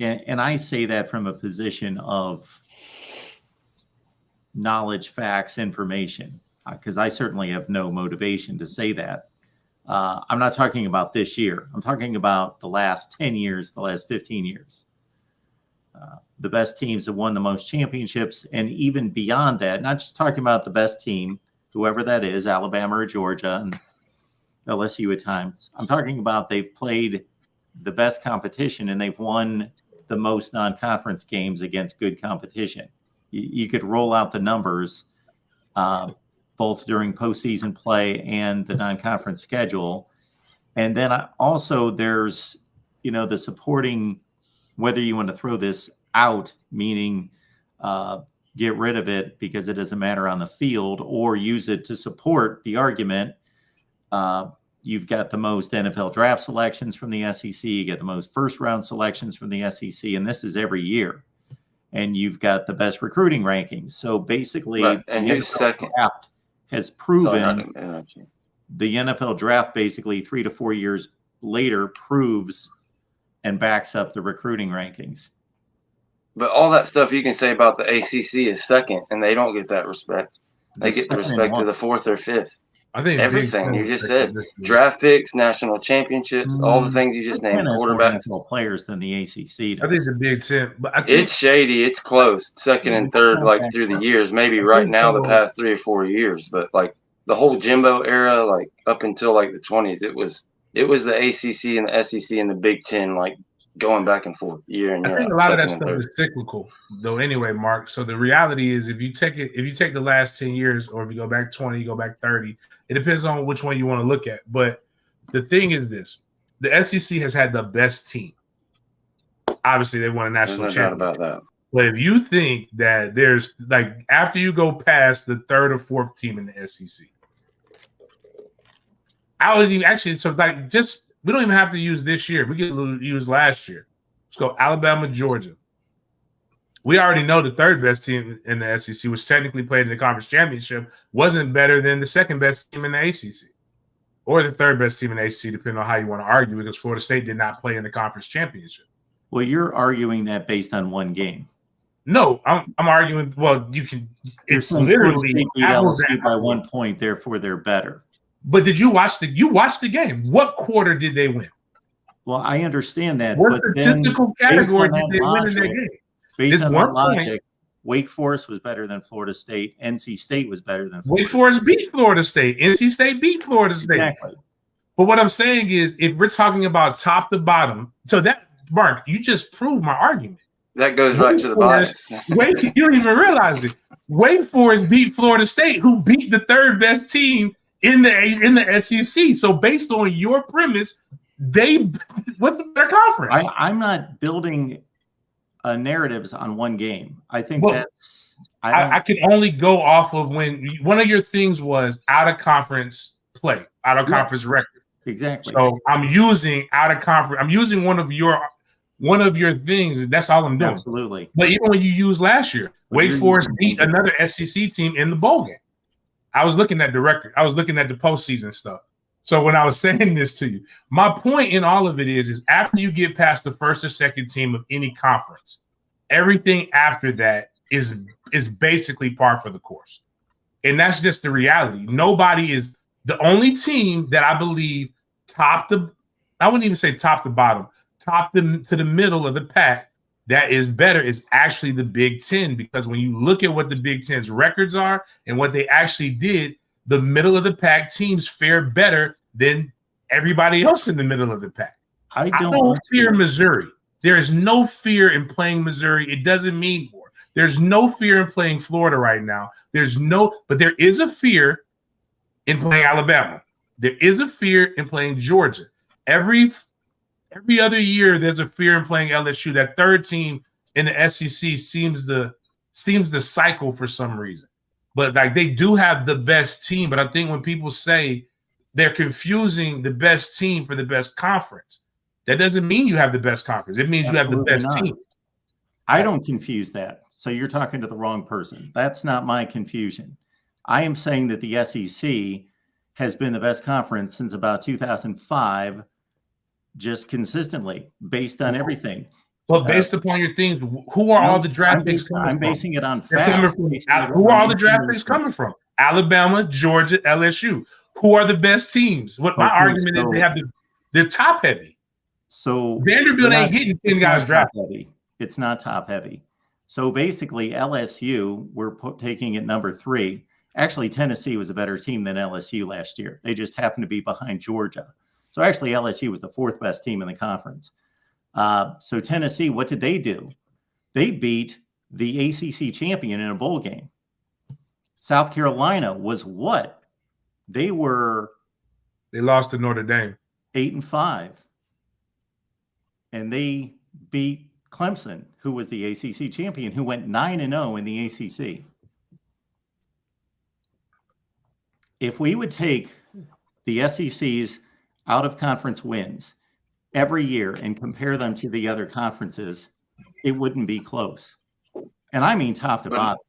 Speaker 1: And I say that from a position of knowledge, facts, information, because I certainly have no motivation to say that. I'm not talking about this year. I'm talking about the last 10 years, the last 15 years. The best teams have won the most championships, and even beyond that, not just talking about the best team, whoever that is, Alabama or Georgia and LSU at times. I'm talking about they've played the best competition and they've won the most non-conference games against good competition. You could roll out the numbers both during postseason play and the non-conference schedule. And then also there's, the supporting, whether you want to throw this out, meaning get rid of it because it doesn't matter on the field, or use it to support the argument. You've got the most NFL draft selections from the SEC. You get the most first-round selections from the SEC, and this is every year. And you've got the best recruiting rankings. So basically,
Speaker 2: and who's second?
Speaker 1: Draft has proven the NFL draft basically 3 to 4 years later proves and backs up the recruiting rankings.
Speaker 2: But all that stuff you can say about the ACC is second, and they don't get that respect. They get the respect to the 4th or 5th.
Speaker 3: I think
Speaker 2: everything you just said, draft picks, national championships, all the things you just named, quarterbacks,
Speaker 1: more players than the ACC does.
Speaker 3: I think the Big Ten, but
Speaker 2: it's shady. It's close, second and third, through the years. Maybe right now, the past 3 or 4 years, but the whole Jimbo era, up until the 20s, it was the ACC and the SEC and the Big Ten, going back and forth year and year.
Speaker 3: I think a lot of that stuff is cyclical, though. Anyway, Mark. So the reality is, if you take the last 10 years, or if you go back 20, you go back 30, it depends on which one you want to look at. But the thing is this: the SEC has had the best team. Obviously, they won a national championship.
Speaker 2: About that.
Speaker 3: But if you think that there's after you go past the 3rd or 4th team in the SEC, I would even actually we don't even have to use this year. We could use last year. Let's go Alabama, Georgia. We already know the 3rd best team in the SEC, which technically played in the conference championship, wasn't better than the 2nd best team in the ACC, or the 3rd best team in the ACC, depending on how you want to argue, because Florida State did not play in the conference championship.
Speaker 1: Well, you're arguing that based on one game.
Speaker 3: No, I'm arguing. Well, you can. It's literally
Speaker 1: LSU by 1 point, therefore they're better.
Speaker 3: But did you watch the game? What quarter did they win?
Speaker 1: Well, I understand that.
Speaker 3: What statistical category did they win in that game?
Speaker 1: Based on that logic, Wake Forest was better than Florida State. NC State was better than Florida
Speaker 3: Wake Forest beat Florida State. NC State beat Florida State.
Speaker 1: Exactly.
Speaker 3: But what I'm saying is, if we're talking about top to bottom, so that, Mark, you just proved my argument.
Speaker 2: That goes right to the bias.
Speaker 3: Wait, you don't even realize it. Wake Forest beat Florida State, who beat the 3rd best team in the SEC. So based on your premise, what's their conference?
Speaker 1: I'm not building narratives on one game. I think
Speaker 3: I can only go off of when one of your things was out of conference play, out of conference record.
Speaker 1: Exactly.
Speaker 3: So I'm using out of conference. I'm using one of your things, and that's all I'm doing.
Speaker 1: Absolutely.
Speaker 3: But even when you used last year, Wake Forest beat another SEC team in the bowl game. I was looking at the record. I was looking at the postseason stuff. So when I was saying this to you, my point in all of it is after you get past the 1st or 2nd team of any conference, everything after that is basically par for the course. And that's just the reality. Nobody is the only team that I believe I wouldn't even say top to bottom, to the middle of the pack that is better is actually the Big Ten, because when you look at what the Big Ten's records are and what they actually did, the middle of the pack teams fare better than everybody else in the middle of the pack. I don't fear Missouri. There is no fear in playing Missouri. It doesn't mean more. There's no fear in playing Florida right now. But there is a fear in playing Alabama. There is a fear in playing Georgia. Every every other year there's a fear in playing LSU. That third team in the SEC seems to cycle for some reason. But like they do have the best team. But I think when people say they're confusing the best team for the best conference, that doesn't mean you have the best conference. It means
Speaker 1: Absolutely
Speaker 3: you have the best
Speaker 1: not.
Speaker 3: team.
Speaker 1: I don't confuse that. So you're talking to the wrong person. That's not my confusion. I am saying that the SEC has been the best conference since about 2005, just consistently, based on everything.
Speaker 3: But based upon your things, who are all the draft picks coming from?
Speaker 1: I'm basing it on
Speaker 3: They're
Speaker 1: facts.
Speaker 3: coming from, who are all the draft picks coming from? Alabama, Georgia, LSU. Who are the best teams? What my argument is, they have they're top heavy.
Speaker 1: So
Speaker 3: Vanderbilt ain't getting 10 guys drafted.
Speaker 1: It's not top heavy. So basically, LSU, we're taking it number 3. Actually, Tennessee was a better team than LSU last year. They just happened to be behind Georgia. So actually, LSU was the 4th best team in the conference. So Tennessee, what did they do? They beat the ACC champion in a bowl game. South Carolina was what? They
Speaker 3: lost to Notre Dame
Speaker 1: 8-5. And they beat Clemson, who was the ACC champion, who went 9-0 in the ACC. If we would take the SEC's out-of-conference wins every year and compare them to the other conferences, it wouldn't be close. And I mean top to bottom.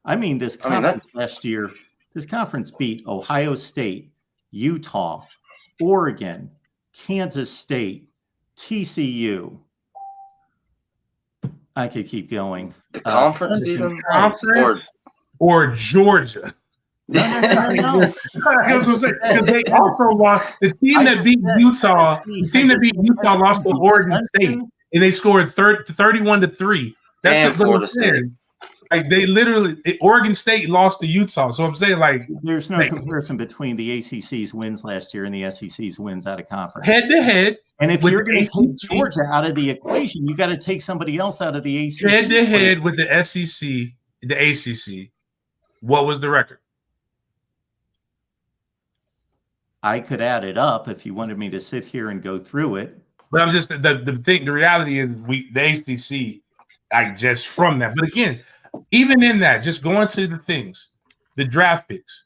Speaker 1: I mean, this conference last year, this conference beat Ohio State, Utah, Oregon, Kansas State, TCU. I could keep going.
Speaker 2: The conference
Speaker 3: or Georgia.
Speaker 1: No.
Speaker 3: They also lost. The team that beat Utah. The team that beat Utah lost to Oregon State, and they scored 31-3.
Speaker 2: That's the Florida State.
Speaker 3: Like they literally, Oregon State lost to Utah. So I'm saying, like,
Speaker 1: there's no comparison between the ACC's wins last year and the SEC's wins out of conference.
Speaker 3: Head to head.
Speaker 1: And if you're going to take Georgia out of the equation, you got to take somebody else out of the ACC.
Speaker 3: Head to head with the SEC, the ACC. What was the record?
Speaker 1: I could add it up if you wanted me to sit here and go through it.
Speaker 3: But I'm just the thing. The reality is, the ACC, like just from that. But again, even in that, just going to the things, the draft picks.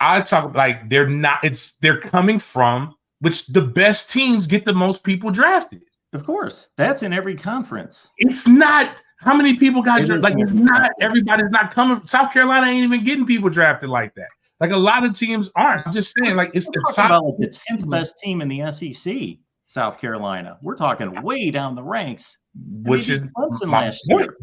Speaker 3: I talk like they're not. They're coming from which the best teams get the most people drafted.
Speaker 1: Of course, that's in every conference.
Speaker 3: It's not how many people got drafted. Like it's not everybody's not coming. South Carolina ain't even getting people drafted like that. Like a lot of teams aren't. I'm just saying, like it's the top.
Speaker 1: About like the 10th best team in the SEC, South Carolina. We're talking way down the ranks,
Speaker 3: which is
Speaker 1: Clemson last year.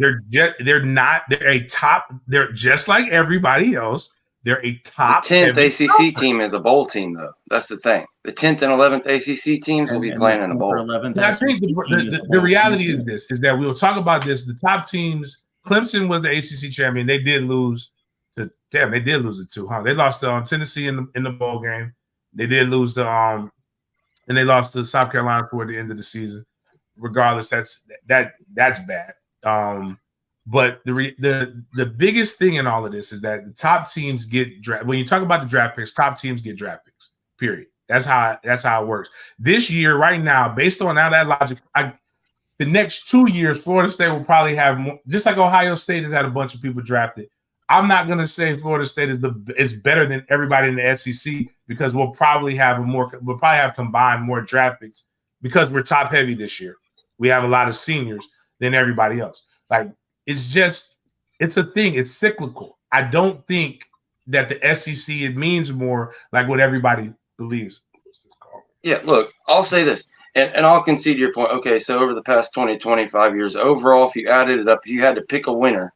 Speaker 3: They're not. They're a top. They're just like everybody else. They're a top.
Speaker 2: The 10th ACC team is a bowl team, though. That's the thing. The 10th and 11th ACC teams will be playing in a bowl.
Speaker 3: I think the reality is this: is that we will talk about this. The top teams. Clemson was the ACC champion. They did lose. They did lose it too, huh? They lost to Tennessee in the bowl game. They did lose to and they lost to South Carolina toward the end of the season. Regardless, that's bad. But the biggest thing in all of this is that the top teams get draft. When you talk about the draft picks, top teams get draft picks. Period. That's how it works. This year, right now, based on how that logic, the next 2 years, Florida State will probably have more, just like Ohio State has had a bunch of people drafted. I'm not going to say Florida State is better than everybody in the SEC because we'll probably have combined more draft picks because we're top heavy this year. We have a lot of seniors than everybody else. Like it's a thing. It's cyclical. I don't think that the SEC it means more like what everybody believes.
Speaker 2: Yeah, look, I'll say this, and I'll concede your point. Okay, so over the past 20, 25 years, overall, if you added it up, if you had to pick a winner,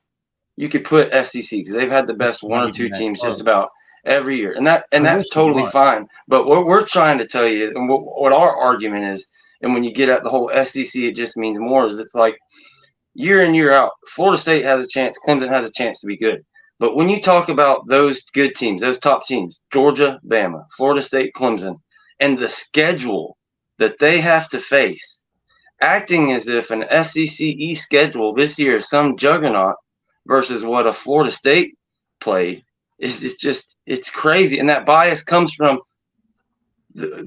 Speaker 2: you could put SEC because they've had the best one or two teams just about every year, and that's totally fine. But what we're trying to tell you, and what our argument is, and when you get at the whole SEC, it just means more. Is it's like year in year out, Florida State has a chance, Clemson has a chance to be good. But when you talk about those good teams, those top teams, Georgia, Bama, Florida State, Clemson, and the schedule that they have to face, acting as if an SEC East schedule this year is some juggernaut versus what a Florida State played, it's crazy. And that bias comes from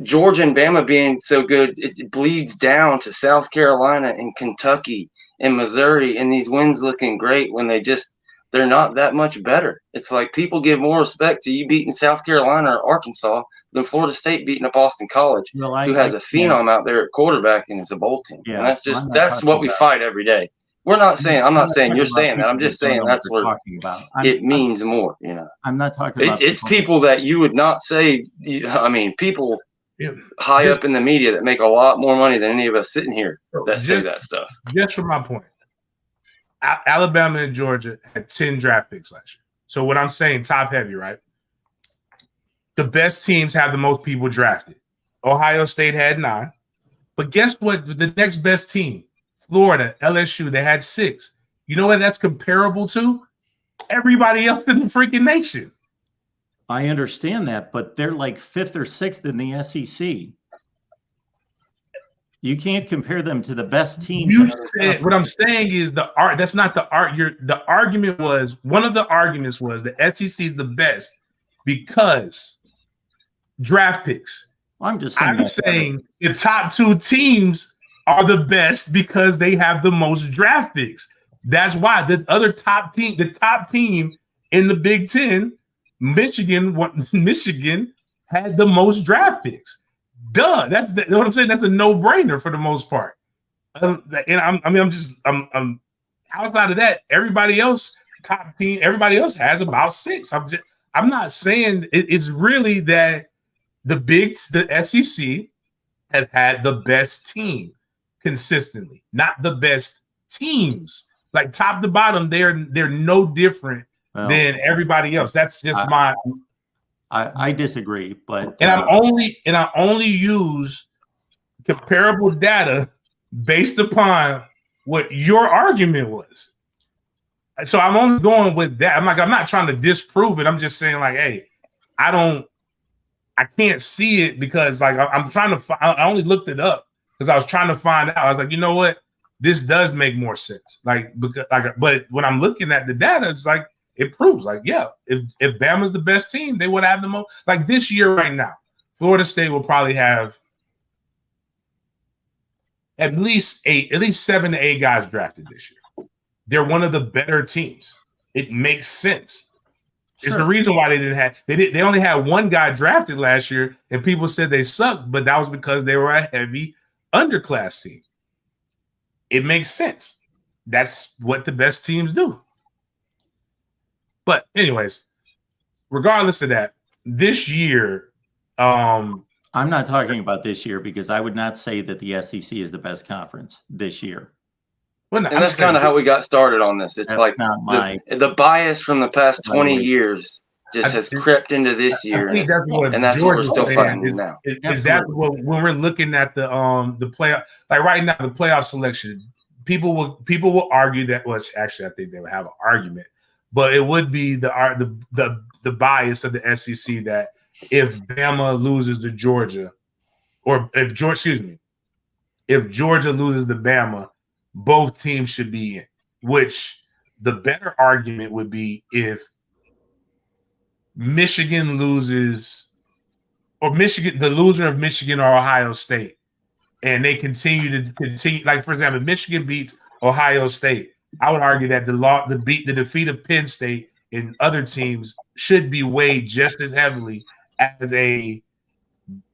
Speaker 2: Georgia and Bama being so good, it bleeds down to South Carolina and Kentucky and Missouri, and these wins looking great when they're not that much better. It's like people give more respect to you beating South Carolina or Arkansas than Florida State beating a Boston College, who has a phenom out there at quarterback and it's a bowl team.
Speaker 1: Yeah,
Speaker 2: and that's what we fight every day. I'm not saying you're saying that. I'm just saying that's where it means more.
Speaker 1: I'm not talking about
Speaker 2: it's people that you would not say. People high up in the media that make a lot more money than any of us sitting here that say that stuff.
Speaker 3: Just for my point, Alabama and Georgia had 10 draft picks last year. So what I'm saying, top heavy, right? The best teams have the most people drafted. Ohio State had 9. But guess what? The next best team, Florida, LSU, they had 6. You know what that's comparable to? Everybody else in the freaking nation.
Speaker 1: I understand that, but they're like 5th or 6th in the SEC. You can't compare them to the best teams.
Speaker 3: What I'm saying is that's not the art. The argument was, one of the arguments was the SEC is the best because draft picks.
Speaker 1: I'm saying
Speaker 3: the top 2 teams are the best because they have the most draft picks. That's why the top team in the Big Ten, Michigan had the most draft picks. Duh, that's what I'm saying. That's a no-brainer for the most part. And I'm outside of that. Everybody else, top team, everybody else has about 6. I'm not saying it's really that the SEC has had the best team consistently, not the best teams. Like top to bottom, they're no different than everybody else. That's just
Speaker 1: I disagree, but
Speaker 3: I only use comparable data based upon what your argument was. So I'm only going with that. I'm not trying to disprove it. I'm just saying, like, hey, I can't see it because, like, I'm trying to. I only looked it up because I was trying to find out. I was like, you know what, this does make more sense. But when I'm looking at the data, it's like, it proves, like, yeah, if Bama's the best team, they would have the most. Like this year right now, Florida State will probably have at least 7 to 8 guys drafted this year. They're one of the better teams. It makes sense. Sure. It's the reason why they only had 1 guy drafted last year, and people said they sucked, but that was because they were a heavy underclass team. It makes sense. That's what the best teams do. But anyways, regardless of that, this year,
Speaker 1: I'm not talking about this year because I would not say that the SEC is the best conference this year.
Speaker 2: Well, and that's kind of how we got started on this. It's like the bias from the past 20 years just has crept into this year, and that's what we're still fighting now.
Speaker 3: Is that when we're looking at the playoff, like right now, the playoff selection? People will argue that. Well, actually, I think they would have an argument. But it would be the bias of the SEC that if Bama loses to Georgia, or if Georgia loses to Bama, both teams should be in. Which the better argument would be if Michigan loses, or the loser of Michigan or Ohio State, and they continue. Like, for example, if Michigan beats Ohio State, I would argue that the defeat of Penn State and other teams should be weighed just as heavily as a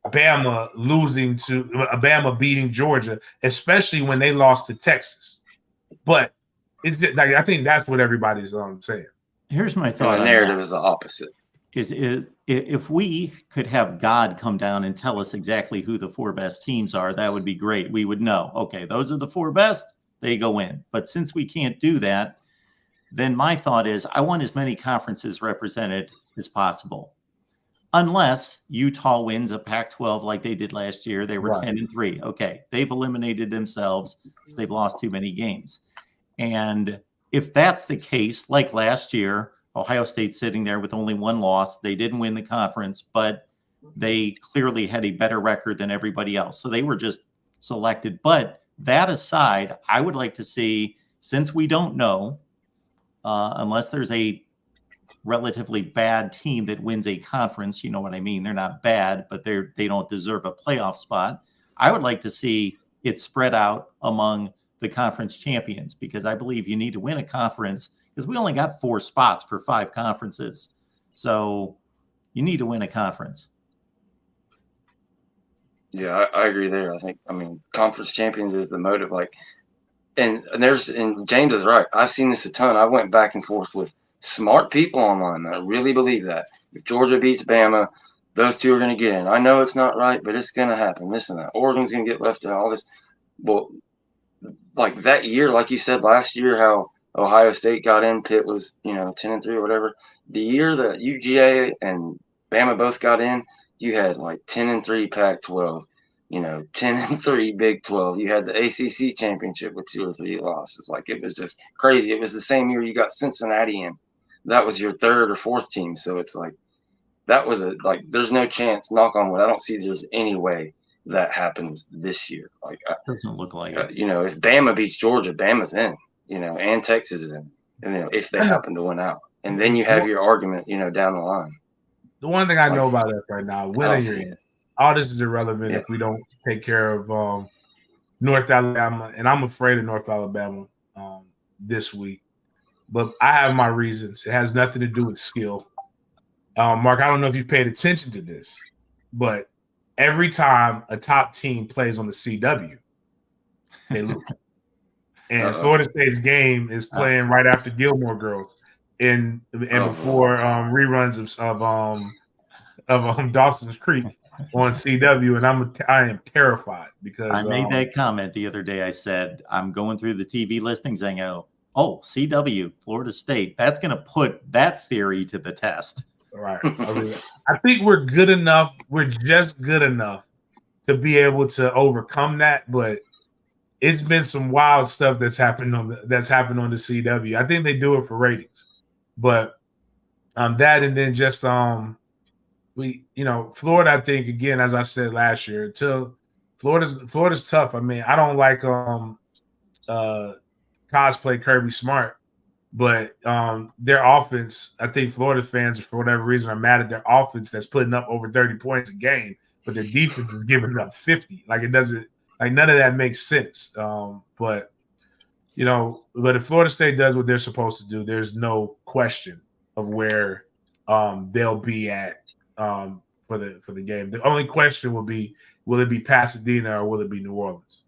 Speaker 3: Bama beating Georgia, especially when they lost to Texas. But it's just, like, I think that's what everybody's saying.
Speaker 1: Here's my thought.
Speaker 2: The narrative is the opposite.
Speaker 1: If we could have God come down and tell us exactly who the 4 best teams are, that would be great. We would know, okay, those are the 4 best. They go in. But since we can't do that, then my thought is I want as many conferences represented as possible. Unless Utah wins a Pac-12 like they did last year. They were 10-3. Okay, they've eliminated themselves because they've lost too many games. And if that's the case, like last year, Ohio State sitting there with only 1 loss. They didn't win the conference, but they clearly had a better record than everybody else. So they were just selected. But that aside, I would like to see, since we don't know, unless there's a relatively bad team that wins a conference. You know what I mean? They're not bad, but they don't deserve a playoff spot. I would like to see it spread out among the conference champions, because I believe you need to win a conference, because we only got 4 spots for 5 conferences. So you need to win a conference.
Speaker 2: Yeah, I agree there. I mean, conference champions is the motive. Like, and James is right. I've seen this a ton. I went back and forth with smart people online that really believe that if Georgia beats Bama, those 2 are going to get in. I know it's not right, but it's going to happen. This and that. Oregon's going to get left out. All this. Well, like that year, like you said last year, how Ohio State got in, Pitt was 10-3 or whatever. The year that UGA and Bama both got in, you had like 10-3 Pac-12, 10-3 Big 12. You had the ACC championship with 2 or 3 losses. Like, it was just crazy. It was the same year you got Cincinnati in. That was your 3rd or 4th team. So it's like, that was there's no chance, knock on wood. I don't see there's any way that happens this year. Like,
Speaker 1: Doesn't look like it.
Speaker 2: If Bama beats Georgia, Bama's in, and Texas is in, if they happen to win out. And then you have your argument, down the line.
Speaker 3: The one thing I know about that right now, winning you're in. All this is irrelevant if we don't take care of North Alabama, and I'm afraid of North Alabama this week. But I have my reasons. It has nothing to do with skill. Mark, I don't know if you've paid attention to this, but every time a top team plays on the CW, they lose. And Florida State's game is playing right after Gilmore Girls and before reruns of Dawson's Creek on CW, and I am terrified because
Speaker 1: I made that comment the other day. I said, I'm going through the TV listings and go, oh, CW, Florida State. That's going to put that theory to the test.
Speaker 3: Right. I think we're good enough. We're just good enough to be able to overcome that, but it's been some wild stuff that's happened on the CW. I think they do it for ratings, but that, and then just Florida. I think, again, as I said last year, until Florida's tough. I mean, I don't like cosplay Kirby Smart, but their offense, I think Florida fans, for whatever reason, are mad at their offense that's putting up over 30 points a game, but their defense is giving up 50. Like, it doesn't. Like, none of that makes sense. But if Florida State does what they're supposed to do, there's no question of where they'll be at for the game. The only question will be, will it be Pasadena or will it be New Orleans?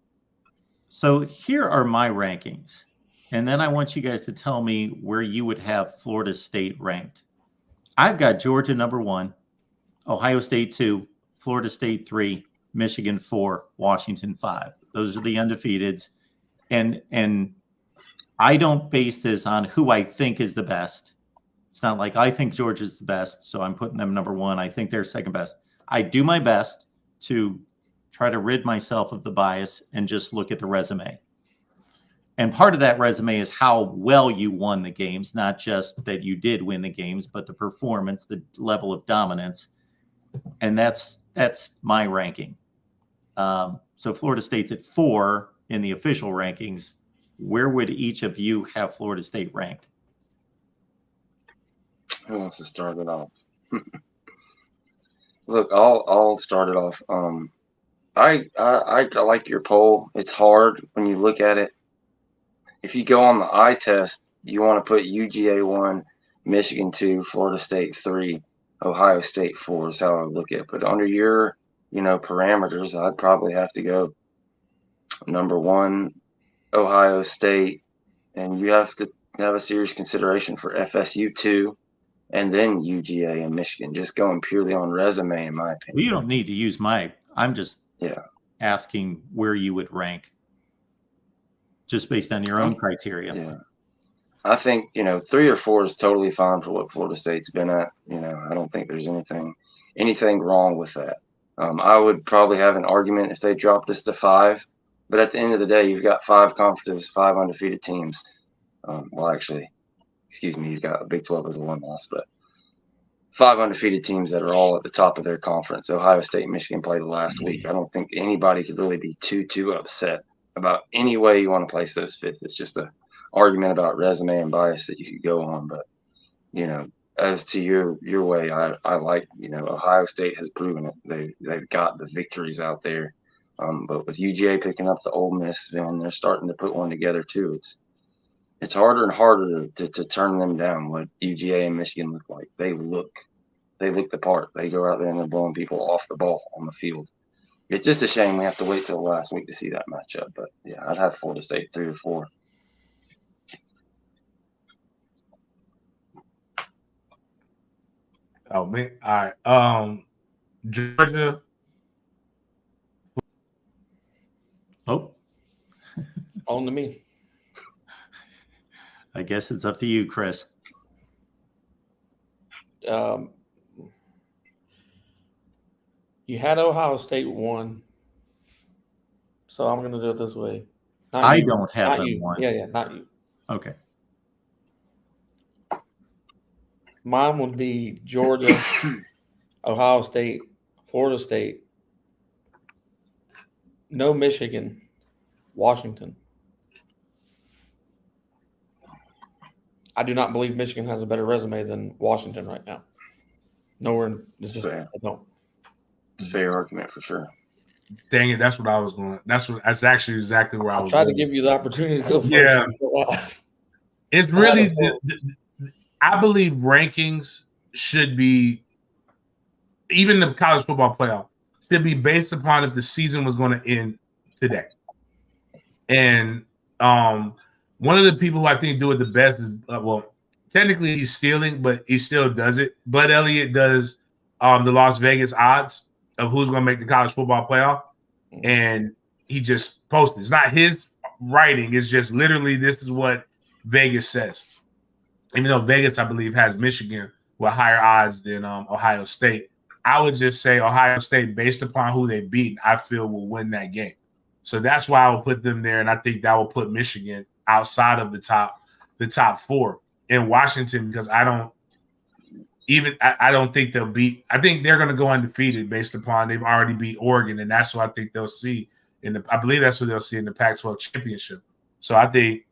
Speaker 1: So here are my rankings. And then I want you guys to tell me where you would have Florida State ranked. I've got Georgia number 1, Ohio State 2, Florida State 3, Michigan 4, Washington 5. Those are the undefeateds. And I don't base this on who I think is the best. It's not like I think Georgia's the best, so I'm putting them number 1. I think they're second best. I do my best to try to rid myself of the bias and just look at the resume. And part of that resume is how well you won the games, not just that you did win the games, but the performance, the level of dominance. And that's my ranking. So Florida State's at 4 in the official rankings. Where would each of you have Florida State ranked?
Speaker 2: Who wants to start it off? Look, I'll start it off. I like your poll. It's hard when you look at it. If you go on the eye test, you want to put UGA 1, Michigan 2, Florida State 3, Ohio State 4 is how I look at it. But under your, parameters, I'd probably have to go number 1, Ohio State, and you have to have a serious consideration for FSU 2, and then UGA and Michigan. Just going purely on resume, in my opinion.
Speaker 1: Well, you don't need to use I'm just asking where you would rank, just based on your own criteria.
Speaker 2: Yeah. I think, 3 or 4 is totally fine for what Florida State's been at. I don't think there's anything wrong with that. I would probably have an argument if they dropped us to 5, but at the end of the day, you've got 5 conferences, 5 undefeated teams. You've got a Big 12 as a 1 loss, but 5 undefeated teams that are all at the top of their conference. Ohio State and Michigan played last week. I don't think anybody could really be too upset about any way you want to place those 5th. It's just a argument about resume and bias that you could go on. But, as to your way, I like, Ohio State has proven it. They've got the victories out there. But with UGA picking up the Ole Miss, and they're starting to put one together too. It's harder and harder to turn them down. What UGA and Michigan look like, they look the part. They go out there and they're blowing people off the ball on the field. It's just a shame we have to wait till the last week to see that matchup. But yeah, I'd have Florida State 3 or 4.
Speaker 3: Oh man, all right. Georgia.
Speaker 1: Oh,
Speaker 4: On to me.
Speaker 1: I guess it's up to you, Chris.
Speaker 4: You had Ohio State 1, so I'm going to do it this way. Not
Speaker 1: I
Speaker 4: you.
Speaker 1: don't have
Speaker 4: Not
Speaker 1: them
Speaker 4: you.
Speaker 1: 1.
Speaker 4: Yeah, not you.
Speaker 1: Okay.
Speaker 4: Mine would be Georgia, Ohio State, Florida State, no Michigan, Washington. I do not believe Michigan has a better resume than Washington right now. Nowhere. It's just
Speaker 2: Fair.
Speaker 4: I don't.
Speaker 2: Fair argument for sure.
Speaker 3: Dang it, that's what I was going. That's actually exactly where I was.
Speaker 4: Try to
Speaker 3: going.
Speaker 4: give you the opportunity to go first.
Speaker 3: Yeah. It's really.
Speaker 4: Out
Speaker 3: I believe rankings should be, even the college football playoff should be based upon if the season was going to end today. And one of the people who I think do it the best is technically he's stealing, but he still does it. Bud Elliott does the Las Vegas odds of who's going to make the college football playoff, and he just posted. It's not his writing; it's just literally this is what Vegas says. Even though Vegas, I believe, has Michigan with higher odds than Ohio State, I would just say Ohio State, based upon who they beat, I feel will win that game. So that's why I would put them there, and I think that will put Michigan outside of the top 4 in Washington, because I don't think they'll beat. I think they're going to go undefeated based upon they've already beat Oregon, and that's what I think they'll see I believe that's what they'll see in the Pac-12 championship. So I think,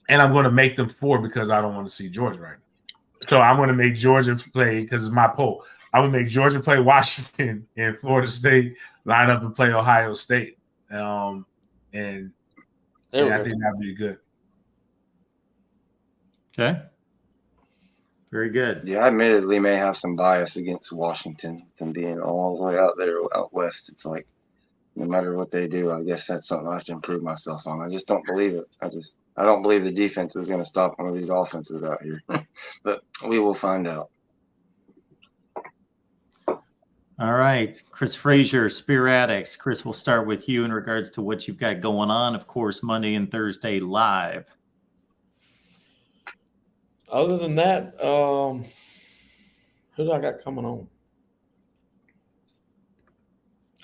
Speaker 3: and I'm going to make them 4 because I don't want to see Georgia right now. So I'm going to make Georgia play, because it's my poll. I would make Georgia play Washington and Florida State line up and play Ohio State. And I think that'd be good.
Speaker 1: Okay. Very good.
Speaker 2: Yeah, I admittedly may have some bias against Washington, them being all the way out there out west. It's like, no matter what they do, I guess that's something I have to improve myself on. I just don't believe it. I don't believe the defense is going to stop one of these offenses out here. But we will find out.
Speaker 1: All right, Chris Frazier, Spear Addicts. Chris, we'll start with you in regards to what you've got going on. Of course, Monday and Thursday live.
Speaker 4: Other than that, who do I got coming on?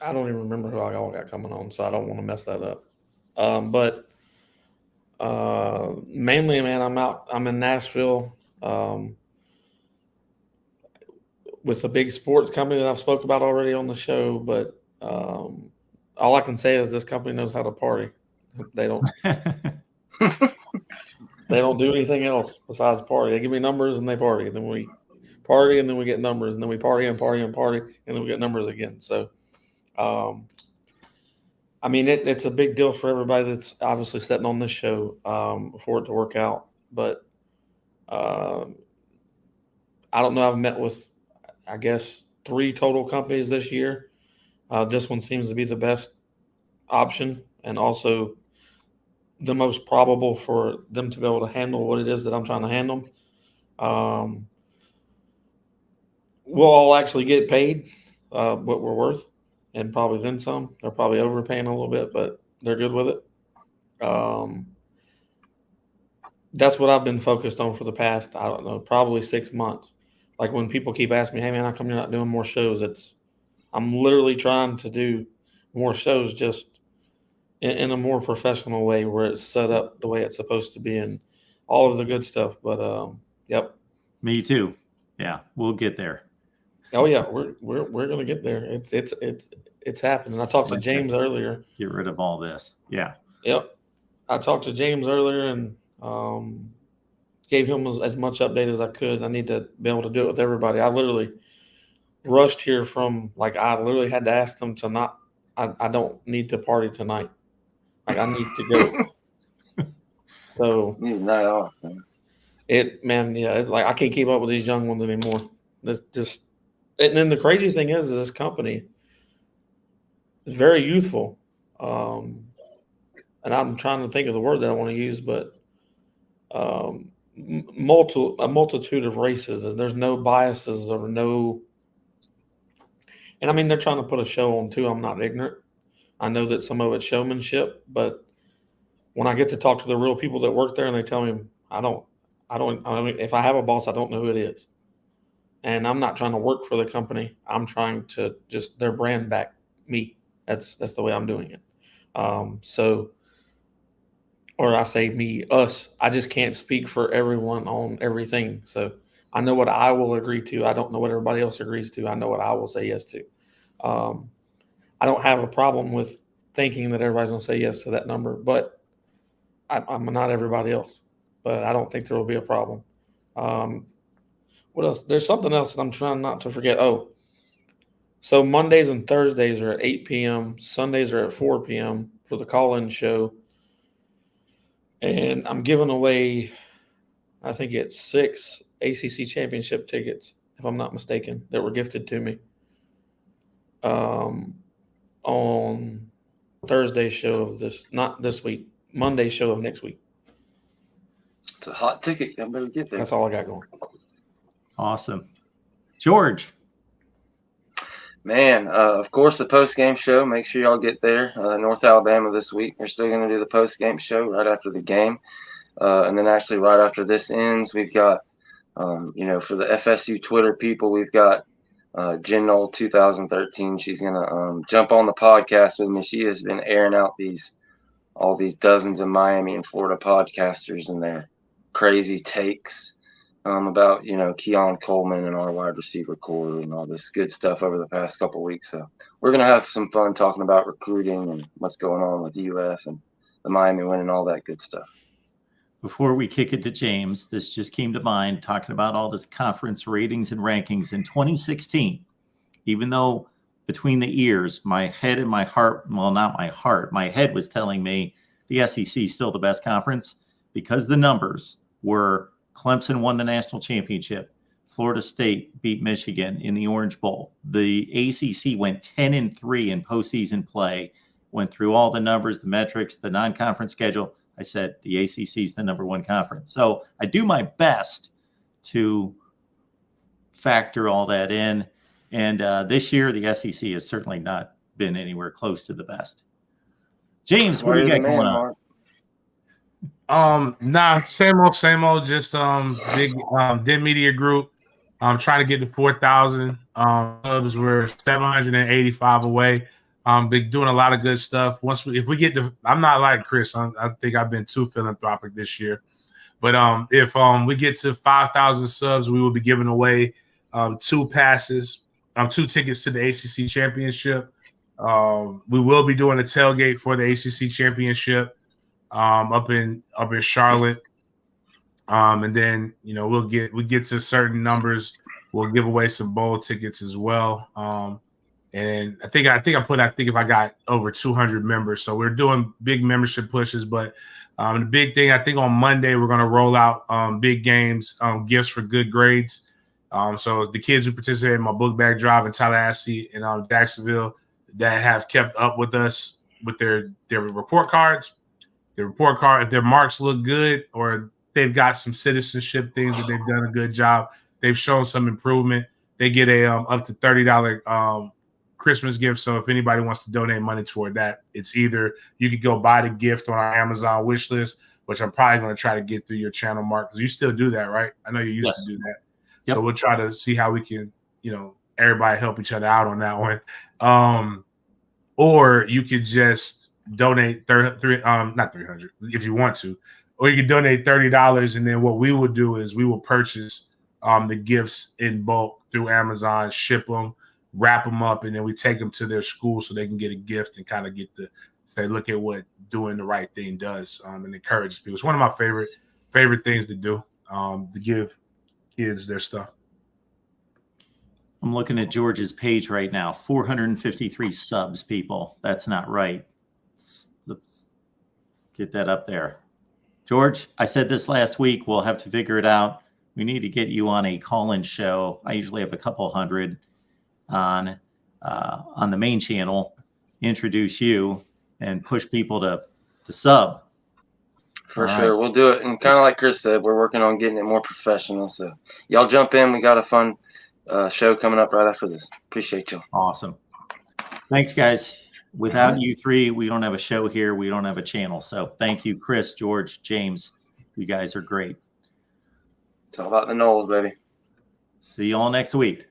Speaker 4: I don't even remember who I all got coming on, so I don't want to mess that up. But mainly, man, I'm in Nashville with a big sports company that I've spoke about already on the show. But all I can say is this company knows how to party. They don't. They don't do anything else besides party. They give me numbers and they party, and then we party, and then we get numbers, and then we party and party and party, and then we get numbers again. So, I mean, it's a big deal for everybody that's obviously sitting on this show for it to work out. But I don't know. I've met with, I guess, 3 total companies this year. This one seems to be the best option, and also the most probable for them to be able to handle what it is that I'm trying to handle. We'll all actually get paid what we're worth, and probably then some. They're probably overpaying a little bit, but they're good with it. That's what I've been focused on for the past, I don't know, probably 6 months. Like when people keep asking me, hey man, how come you're not doing more shows? I'm literally trying to do more shows, just in a more professional way, where it's set up the way it's supposed to be, and all of the good stuff. But yep.
Speaker 1: Me too. Yeah, we'll get there.
Speaker 4: Oh yeah, we're gonna get there. It's happening. I talked to James earlier.
Speaker 1: Get rid of all this. Yeah.
Speaker 4: Yep. I talked to James earlier, and gave him as much update as I could. I need to be able to do it with everybody. I literally rushed here from I literally had to ask them to not. I don't need to party tonight. I need to go. So
Speaker 2: Need a night off, man.
Speaker 4: it's I can't keep up with these young ones anymore. And then the crazy thing is this company is very youthful. And I'm trying to think of the word that I want to use, but a multitude of races, and there's no biases or no. And I mean, they're trying to put a show on too. I'm not ignorant. I know that some of it's showmanship, but when I get to talk to the real people that work there, and they tell me, I mean, if I have a boss, I don't know who it is. And I'm not trying to work for the company. I'm trying to just their brand back me. That's the way I'm doing it. Or I say me, us. I just can't speak for everyone on everything. So I know what I will agree to. I don't know what everybody else agrees to. I know what I will say yes to. I don't have a problem with thinking that everybody's going to say yes to that number, but I'm not everybody else. But I don't think there will be a problem. What else? There's something else that I'm trying not to forget. Oh, so Mondays and Thursdays are at 8 p.m. Sundays are at 4 p.m. for the call-in show. And I'm giving away, I think it's 6 ACC championship tickets, if I'm not mistaken, that were gifted to me on Thursday's show of not this week, Monday's show of next week.
Speaker 2: It's a hot ticket. I better get there.
Speaker 4: That's all I got going.
Speaker 1: Awesome. George.
Speaker 2: Man, of course, the post-game show. Make sure y'all get there. North Alabama this week. They're still going to do the post-game show right after the game. And then actually right after this ends, we've got, for the FSU Twitter people, we've got Jen Knoll 2013. She's going to jump on the podcast with me. She has been airing out all these dozens of Miami and Florida podcasters and their crazy takes about, Keon Coleman and our wide receiver core and all this good stuff over the past couple of weeks. So we're going to have some fun talking about recruiting and what's going on with UF and the Miami win and all that good stuff.
Speaker 1: Before we kick it to James, this just came to mind talking about all this conference ratings and rankings in 2016. Even though between the ears, my head and my heart, well, not my heart, my head was telling me the SEC is still the best conference because the numbers were Clemson won the national championship. Florida State beat Michigan in the Orange Bowl. The ACC went 10-3 in postseason play, went through all the numbers, the metrics, the non-conference schedule. I said the ACC is the number one conference. So I do my best to factor all that in. And this year, the SEC has certainly not been anywhere close to the best. James, what do you got going on?
Speaker 3: Same old, just big Den Media Group. I'm trying to get to 4,000 subs. We're 785 away. Been doing a lot of good stuff. If we get to, I'm not like Chris. I think I've been too philanthropic this year. But if we get to 5,000 subs, we will be giving away 2 passes, 2 tickets to the ACC championship. We will be doing a tailgate for the ACC championship up in Charlotte. And then we get to certain numbers, we'll give away some bowl tickets as well. And I think if I got over 200 members, so we're doing big membership pushes. But the big thing, I think on Monday we're going to roll out big games, gifts for good grades. So the kids who participate in my book bag drive in Tallahassee and Jacksonville that have kept up with us with their report cards, if their marks look good or they've got some citizenship things that they've done a good job, they've shown some improvement, they get a up to $30 Christmas gift. So if anybody wants to donate money toward that, it's either you could go buy the gift on our Amazon wish list, which I'm probably going to try to get through your channel, Mark, because you still do that, right? I know you used to do that. Yep. So we'll try to see how we can, everybody help each other out on that one. Or you could just donate not 300 if you want to, or you could donate $30. And then what we will do is we will purchase the gifts in bulk through Amazon, ship them, wrap them up, and then we take them to their school so they can get a gift and kind of get to say, look at what doing the right thing does, and encourages people. It's one of my favorite things to do. to give kids their stuff.
Speaker 1: I'm looking at George's page right now. 453 subs, people. That's not right. Let's get that up there. George, I said this last week. We'll have to figure it out. We need to get you on a call-in show. I usually have a couple hundred on the main channel. Introduce you and push people to sub.
Speaker 2: For sure. We'll do it. And kind of like Chris said, we're working on getting it more professional. So y'all jump in. We got a fun show coming up right after this. Appreciate y'all.
Speaker 1: Awesome. Thanks, guys. Without you three, we don't have a show here. We don't have a channel. So thank you, Chris, George, James. You guys are great.
Speaker 2: It's all about the Noles, baby.
Speaker 1: See you all next week.